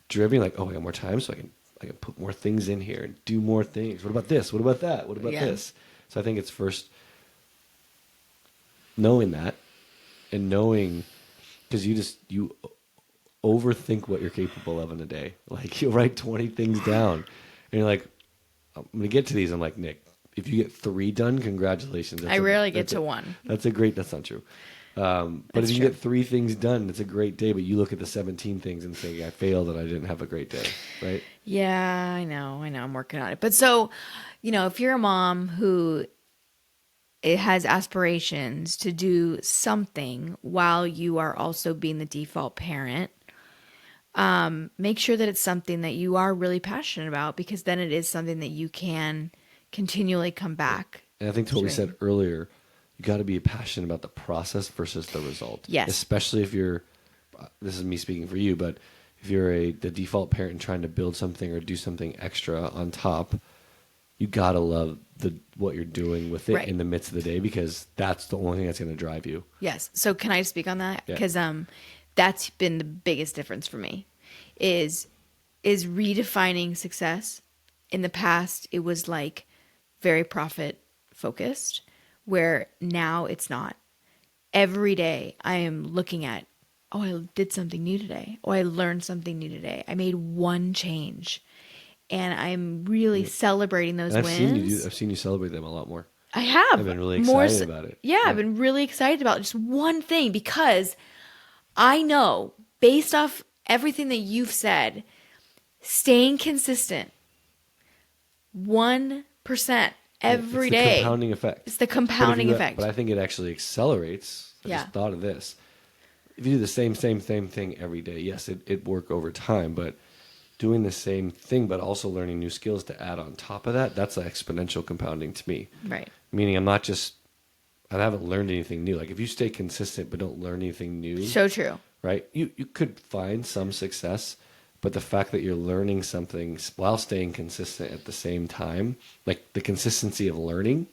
driven, like, I got more time, so I can put more things in here and do more things. What about this? What about that? What about this? So I think it's first knowing that and knowing, because you overthink what you're capable of in a day. Like you'll write 20 things down and you're like, I'm going to get to these. I'm like, Nick, if you get 3 done, congratulations. I rarely get to 1. That's not true. But if you get 3 things done, it's a great day. But you look at the 17 things and say, I failed and I didn't have a great day, right? Yeah, I know. I'm working on it. But so, if you're a mom who it has aspirations to do something while you are also being the default parent, make sure that it's something that you are really passionate about because then it is something that you can continually come back. And I think to what we said earlier, you got to be passionate about the process versus the result. Yes. Especially if you're, this is me speaking for you, but if you're the default parent and trying to build something or do something extra on top, you got to love what you're doing with it in the midst of the day because that's the only thing that's going to drive you. Yes. So can I speak on that? Because that's been the biggest difference for me is redefining success. In the past, it was like very profit focused, where now it's not. Every day I am looking at, I did something new today. I learned something new today. I made one change. And I'm really celebrating those wins. I've seen you celebrate them a lot more. I have. I've been really excited about it. Yeah, I've been really excited about just one thing because I know, based off everything that you've said, staying consistent, 1% every day. It's the compounding effect. It's the compounding effect. But I think it actually accelerates. I just thought of this. If you do the same thing every day, yes, it work over time, but doing the same thing, but also learning new skills to add on top of that, that's like exponential compounding to me. Right. Meaning I haven't learned anything new. Like if you stay consistent but don't learn anything new. So true. Right? You could find some success, but the fact that you're learning something while staying consistent at the same time, like the consistency of learning,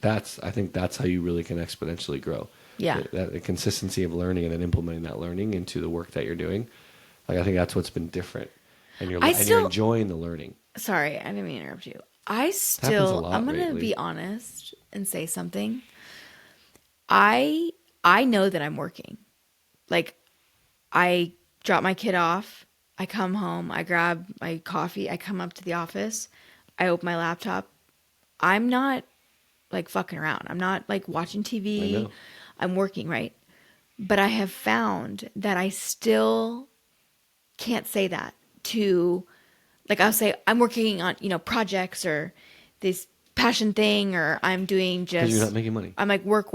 I think that's how you really can exponentially grow. Yeah. The consistency of learning and then implementing that learning into the work that you're doing. Like I think that's what's been different. And you're enjoying the learning. Sorry, I didn't mean to interrupt you. I'm going to be honest and say something. I know that I'm working. Like, I drop my kid off. I come home. I grab my coffee. I come up to the office. I open my laptop. I'm not, like, fucking around. I'm not, like, watching TV. I know. I'm working, right? But I have found that I still can't say that to, like, I'll say I'm working on, projects or this passion thing, or I'm doing just, 'cause you're not making money. I'm like, work.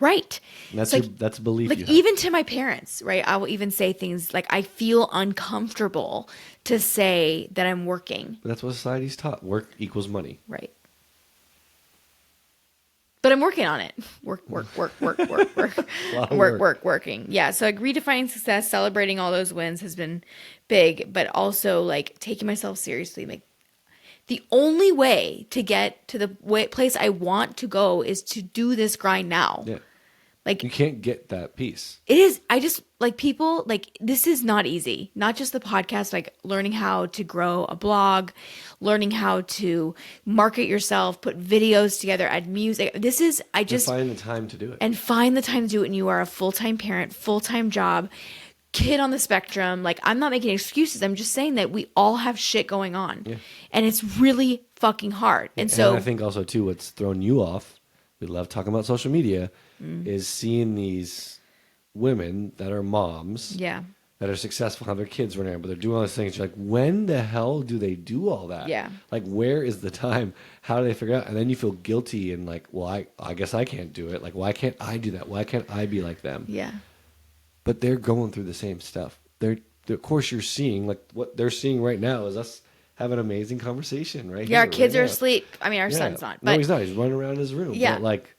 Right. And that's It's that's a belief like you have. even to my parents, right? I will even say things like, I feel uncomfortable to say that I'm working. But that's what society's taught. Work equals money. Right. But I'm working on it. Working. Yeah. So like redefining success, celebrating all those wins has been big, but also like taking myself seriously. Like the only way to get to the place I want to go is to do this grind now. Yeah. Like You can't get that piece. it is. I just like people like this is not easy. Not just the podcast, like learning how to grow a blog, learning how to market yourself, put videos together, add music. This is, I just find the time to do it. and find the time to do it. And you are a full-time parent, full-time job, kid on the spectrum. Like I'm not making excuses. I'm just saying that we all have shit going on. Yeah. And it's really fucking hard. And so I think also too, what's thrown you off, we love talking about social media, is seeing these women that are moms, yeah. that are successful, have their kids running around, but they're doing all these things. You're like, when the hell do they do all that? Yeah. Like, where is the time? How do they figure out? And then you feel guilty and like, well, I guess I can't do it. Like, why can't I do that? Why can't I be like them? Yeah. But they're going through the same stuff. Of course, you're seeing, like, what they're seeing right now is us have an amazing conversation, right? Yeah, our here, kids right are now. asleep. I mean, our son's not. But No, he's not. He's running around his room. Yeah. But like,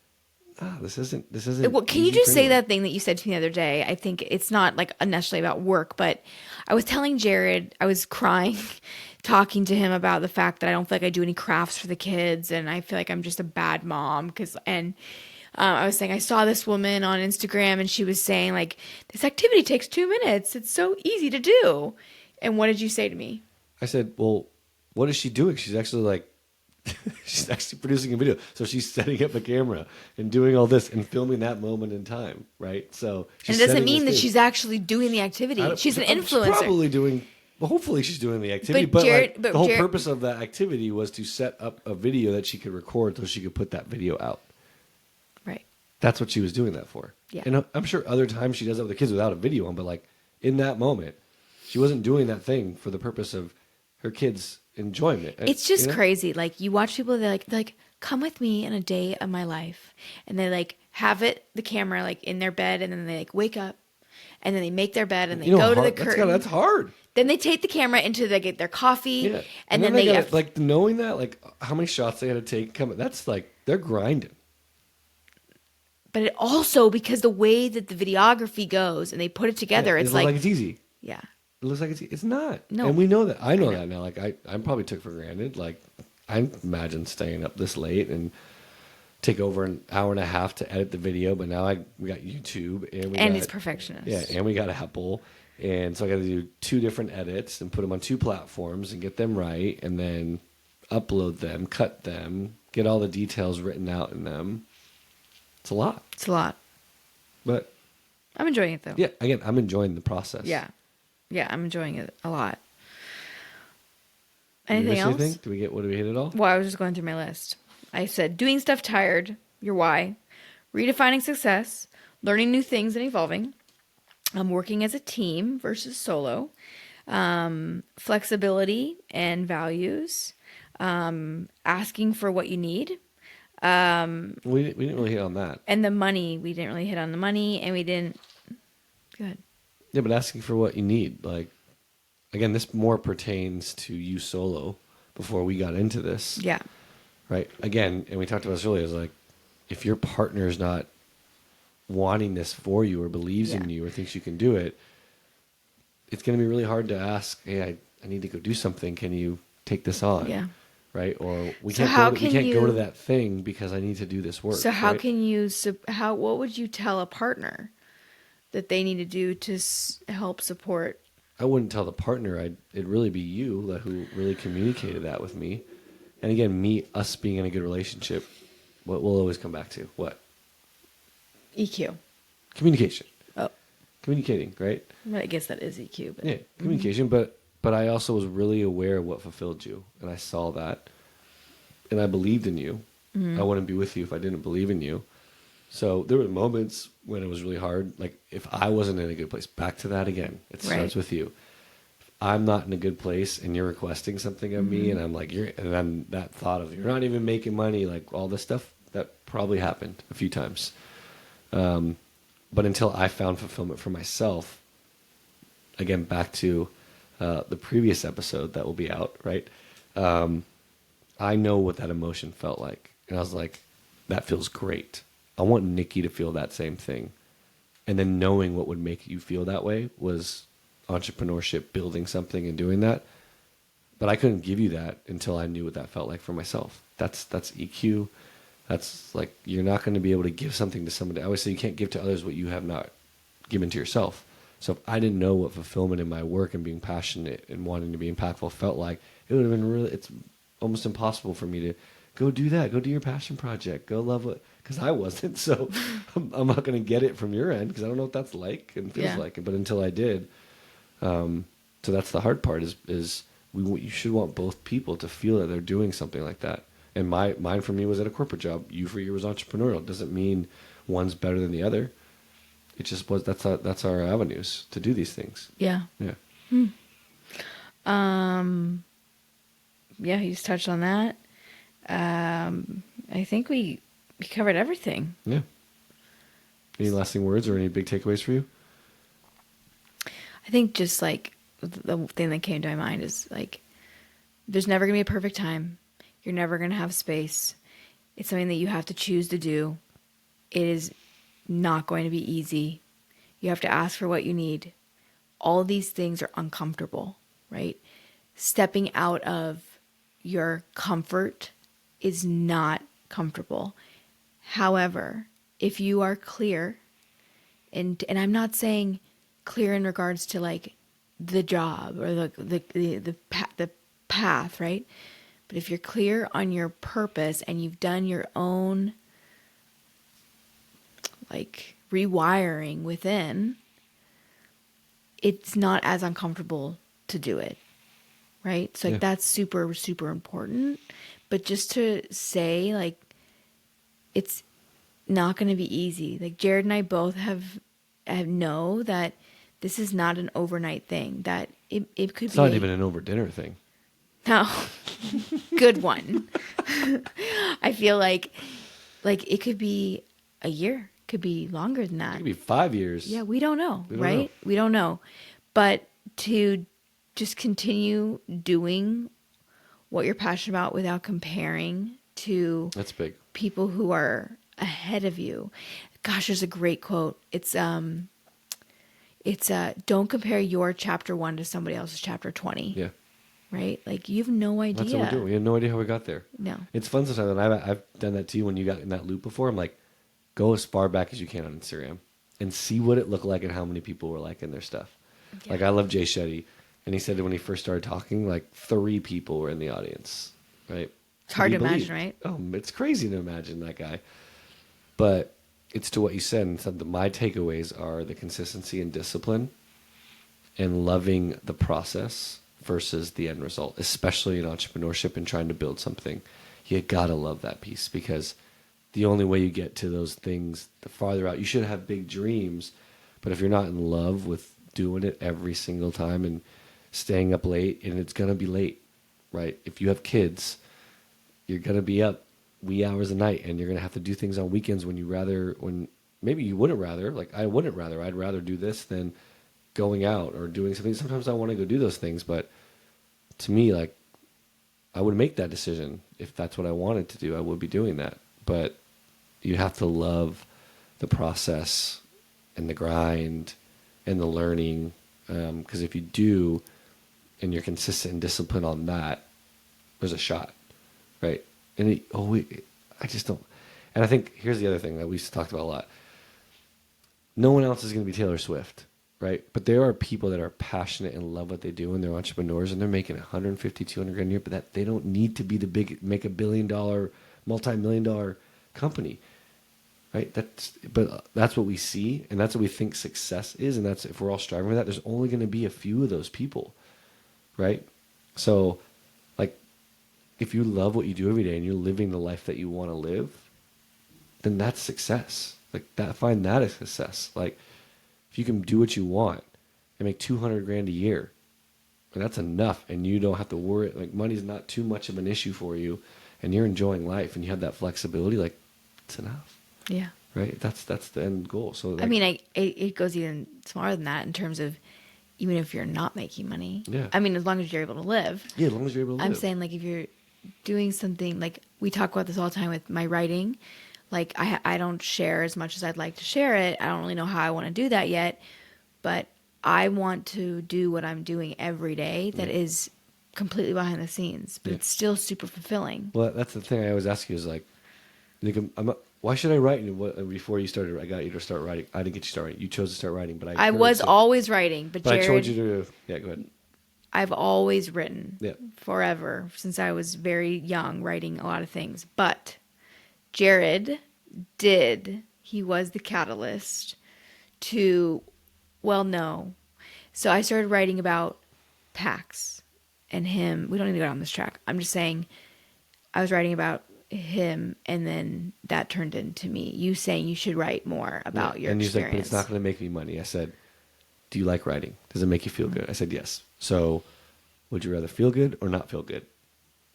this isn't. well, can you easy just for say anyone. that thing that you said to me the other day? I think it's not like necessarily about work, but I was telling Jarrod, I was crying, talking to him about the fact that I don't feel like I do any crafts for the kids, and I feel like I'm just a bad mom. I was saying I saw this woman on Instagram, and she was saying like, this activity takes 2 minutes. It's so easy to do. And what did you say to me? I said, well, what is she doing? She's actually like, she's actually producing a video. So she's setting up a camera and doing all this and filming that moment in time, right? So And she's it doesn't setting mean the that stage. she's actually doing the activity. She's an influencer. She's probably doing. Well, hopefully she's doing the activity. But But, Jarrod- like, but the whole Jarrod- purpose of that activity was to set up a video that she could record so she could put that video out. Right. That's what she was doing that for. Yeah. And I'm sure other times she does that with the kids without a video on, but like in that moment, she wasn't doing that thing for the purpose of her kids' enjoyment. It's just You know? crazy. Like you watch people, they're like, come with me in a day of my life. And they like have the camera like in their bed, and then they like wake up and then they make their bed and they go to the curtain. That's hard. Then they take the camera into get their coffee, Yeah. and then they gotta, like knowing that, like how many shots they had to take. That's like they're grinding. But it also, because the way that the videography goes and they put it together, Yeah, it's it looks like it's easy. yeah, It looks like it's not. No. And we know that. I know that now. Like I probably took for granted. Like I imagine staying up this late and take over an hour and a half to edit the video, but now we got YouTube and it's perfectionist. Yeah, and we got Apple. And so I got to do 2 different edits and put them on 2 platforms and get them right, and then upload them, cut them, get all the details written out in them. It's a lot. It's a lot. But I'm enjoying it though. yeah, again, I'm enjoying the process. Yeah, I'm enjoying it a lot. Did we Anything miss else? anything? Did we hit it all? Well, I was just going through my list. I said doing stuff tired, your why, redefining success, learning new things and evolving, working as a team versus solo, flexibility and values, asking for what you need, We didn't really hit on that. and the money. We didn't really hit on the money, and we didn't. Good. Yeah, but asking for what you need, like, again, this more pertains to you solo before we got into this. Yeah. Right? Again, and we talked about this earlier, is like, if your partner's not wanting this for you or believes in you or thinks you can do it, it's going to be really hard to ask, hey, I need to go do something. Can you take this on? Yeah. Right? Or we So can't how go can to you- that thing because I need to do this work. So how right? can you? What would you tell a partner that they need to do to help support? I wouldn't tell the partner. It'd really be you who really communicated that with me. And again, us being in a good relationship, what we'll always come back to, what? EQ. Communication. Oh, Communicating, right? well, I guess that is EQ. But Yeah, communication. But I also was really aware of what fulfilled you. And I saw that. And I believed in you. I wouldn't be with you if I didn't believe in you. So there were moments when it was really hard. Like if I wasn't in a good place, back to that again. It starts with you. If I'm not in a good place and you're requesting something of me and I'm like, and then that thought of you're not even making money, like all this stuff, that probably happened a few times. But until I found fulfillment for myself, again, back to the previous episode that will be out, right? I know what that emotion felt like. And I was like, that feels great. I want Nikki to feel that same thing. And then knowing what would make you feel that way was entrepreneurship, building something and doing that. But I couldn't give you that until I knew what that felt like for myself. That's EQ. That's like, you're not going to be able to give something to somebody. I always say you can't give to others what you have not given to yourself. So if I didn't know what fulfillment in my work and being passionate and wanting to be impactful felt like, it would have been really, it's almost impossible for me to go do that. Go do your passion project. Go love it. Because I wasn't. So I'm not going to get it from your end because I don't know what that's like and feels like. But until I did. So that's the hard part is you should want both people to feel that they're doing something like that. And mine for me was at a corporate job. You for you was entrepreneurial. It doesn't mean one's better than the other. It just was, that's our avenues to do these things. Yeah. Yeah. Yeah, you just touched on that. I think we covered everything. Yeah. Any lasting words or any big takeaways for you? I think just like the thing that came to my mind is like, there's never going to be a perfect time. You're never going to have space. It's something that you have to choose to do. It is not going to be easy. You have to ask for what you need. All these things are uncomfortable, right? Stepping out of your comfort is not comfortable. However, if you are clear, and I'm not saying clear in regards to like the job or the path, right? But if you're clear on your purpose and you've done your own like rewiring within, it's not as uncomfortable to do it, right? So like that's super, super important. But just to say like, it's not going to be easy. Like Jarrod and I both have know that this is not an overnight thing, that it could it's be not even an over dinner thing. No, good one. I feel like it could be a year, could be longer than that. It could be 5 years. Yeah, we don't know, right? We don't know. But to just continue doing what you're passionate about without comparing to That's big. people who are ahead of you. Gosh, there's a great quote. It's don't compare your chapter 1 to somebody else's chapter 20. Yeah. Right? Like, you have no idea. That's what we're doing. We have no idea how we got there. No. It's fun sometimes, and I've done that to you when you got in that loop before. I'm like, go as far back as you can on Instagram and see what it looked like and how many people were liking their stuff. Yeah. Like, I love Jay Shetty, and he said that when he first started talking, like 3 people were in the audience, right? It's hard to imagine, right? Oh, it's crazy to imagine that guy. But it's to what you said, and said that my takeaways are the consistency and discipline and loving the process versus the end result, especially in entrepreneurship and trying to build something. You gotta love that piece, because the only way you get to those things, the farther out, you should have big dreams, but if you're not in love with doing it every single time and staying up late, and it's gonna be late, right? If you have kids, you're gonna be up wee hours a night, and you're gonna have to do things on weekends when maybe you wouldn't rather, like I wouldn't rather, I'd rather do this than going out or doing something. Sometimes I want to go do those things, but to me, like, I would make that decision. If that's what I wanted to do, I would be doing that. But you have to love the process and the grind and the learning, because if you do and you're consistent and disciplined on that, there's a shot, right? And I just don't. And I think here's the other thing that we talked about a lot. No one else is going to be Taylor Swift, right? But there are people that are passionate and love what they do, and they're entrepreneurs, and they're making 150, 200 grand a year, but that they don't need to be make $1 billion, multi-million-dollar company, right? But that's what we see, and that's what we think success is, and that's, if we're all striving for that, there's only going to be a few of those people, right? So, like, if you love what you do every day and you're living the life that you want to live, then that's success. Like, find that a success. Like, if you can do what you want and make 200 grand a year, and that's enough, and you don't have to worry, like, money's not too much of an issue for you, and you're enjoying life and you have that flexibility, like, it's enough. Yeah. right? That's the end goal. So like, I mean, it goes even smaller than that in terms of even if you're not making money. Yeah. I mean, as long as you're able to live. Yeah, as long as you're able to live. I'm saying, like, if you're doing something, like, we talk about this all the time with my writing. Like, I don't share as much as I'd like to share it. I don't really know how I want to do that yet. But I want to do what I'm doing every day that is completely behind the scenes. But it's still super fulfilling. Well, that's the thing I always ask you is, like, why should I write? Before you started, I got you to start writing. I didn't get you to start writing. You chose to start writing, but I was always writing. But Jarrod, I told you to. Yeah, go ahead. I've always written. Yeah. Forever, since I was very young, writing a lot of things. But Jarrod he was the catalyst to, well, no. So I started writing about Pax and him. We don't need to go down this track. I'm just saying I was writing about him, and then that turned into me. You saying you should write more about your experience. And he's like, but it's not going to make me money. I said, do you like writing? Does it make you feel good? I said, yes. So would you rather feel good or not feel good?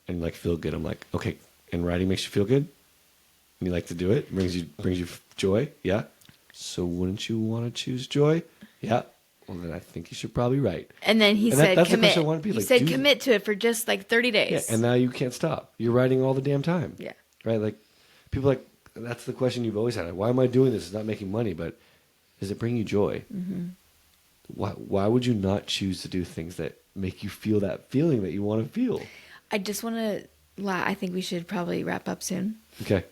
And like, feel good. I'm like, okay. And writing makes you feel good? And you like to do it? Brings you joy? Yeah. So wouldn't you want to choose joy? Yeah. Well, then I think you should probably write. And then he said, that's commit. The question I want to be he like, said, commit to it for just like 30 days. Yeah, and now you can't stop. You're writing all the damn time. Yeah. Right? Like, people like, that's the question you've always had. Why am I doing this? It's not making money, but does it bring you joy? Mm-hmm. Why would you not choose to do things that make you feel that feeling that you want to feel? I just want to, I think we should probably wrap up soon. Okay.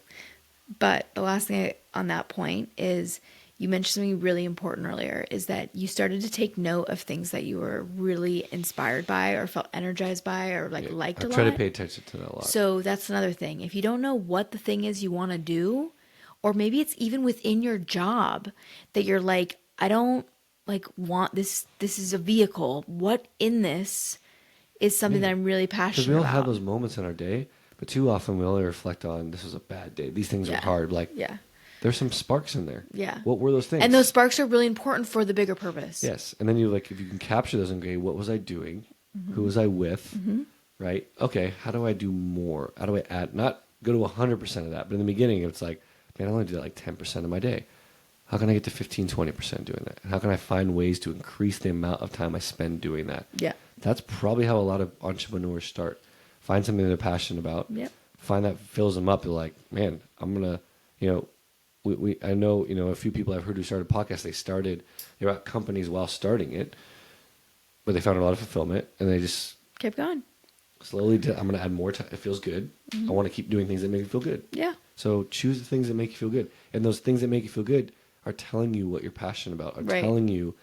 But the last thing on that point is, you mentioned something really important earlier, is that you started to take note of things that you were really inspired by or felt energized by or liked a lot. I try to pay attention to that a lot. So that's another thing. If you don't know what the thing is you want to do, or maybe it's even within your job that you're like, I don't want this. This is a vehicle. What in this is something that I'm really passionate about? Because we all have those moments in our day, but too often we only reflect on, this was a bad day. These things were hard. Like, there's some sparks in there. Yeah. What were those things? And those sparks are really important for the bigger purpose. Yes. And then if you can capture those and go, what was I doing? Mm-hmm. Who was I with? Mm-hmm. Right? Okay, how do I do more? How do I add? Not go to 100% of that, but in the beginning, it's like, man, I only do that like 10% of my day. How can I get to 15, 20% doing that? And how can I find ways to increase the amount of time I spend doing that? Yeah. That's probably how a lot of entrepreneurs start. Find something they're passionate about. Yep. Find that fills them up. They're like, man, I'm going to, I know, a few people I've heard who started podcasts, they were at companies while starting it, but they found a lot of fulfillment and they just kept going. Slowly, I'm going to add more time. It feels good. Mm-hmm. I want to keep doing things that make me feel good. Yeah. So choose the things that make you feel good. And those things that make you feel good are telling you what you're passionate about, telling you,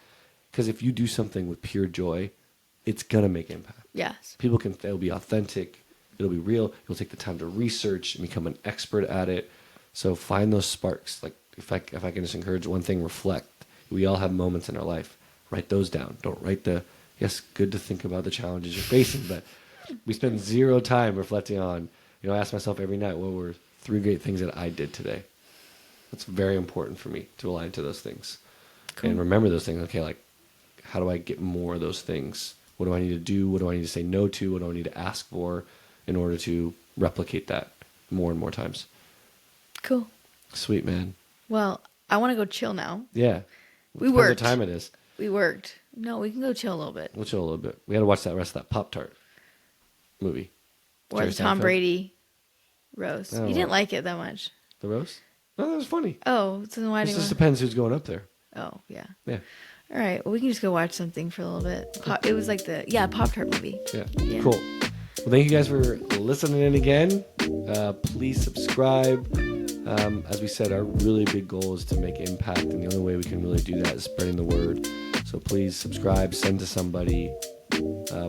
because if you do something with pure joy, it's going to make impact. Yes. It'll be authentic. It'll be real. You'll take the time to research and become an expert at it. So find those sparks. Like if I can just encourage one thing, reflect. We all have moments in our life. Write those down. Don't write yes, good to think about the challenges you're facing, but we spend zero time reflecting on, I ask myself every night, what were 3 great things that I did today? That's very important for me to align to those things. Cool. And remember those things. Okay, like, how do I get more of those things? What do I need to do? What do I need to say no to? What do I need to ask for in order to replicate that more and more times? Cool. Sweet, man. Well, I want to go chill now. Yeah. We worked. What time it is. We worked. No, we can go chill a little bit. We'll chill a little bit. We got to watch that rest of that Pop-Tart movie. Or the Tom Brady roast. You didn't like it that much. The roast? No, that was funny. Oh, so then why do you just depends who's going up there. Oh, yeah. Yeah. All right. Well, we can just go watch something for a little bit. It was like Pop-Tart movie. Yeah. Cool. Well, thank you guys for listening in again. Please subscribe. As we said, our really big goal is to make impact, and the only way we can really do that is spreading the word. So please subscribe, send to somebody.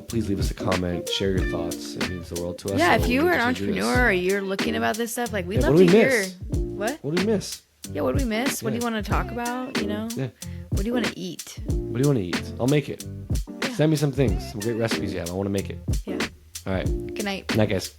Please leave us a comment, share your thoughts. It means the world to us. Yeah, if you are an entrepreneur or you're looking about this stuff, we'd love to hear. What? What do we miss? Yeah, what do we miss? What do you want to talk about? Yeah. What do you want to eat? What do you want to eat? I'll make it. Yeah. Send me some things, some great recipes you have. I want to make it. Yeah. All right. Good night. Good night, guys.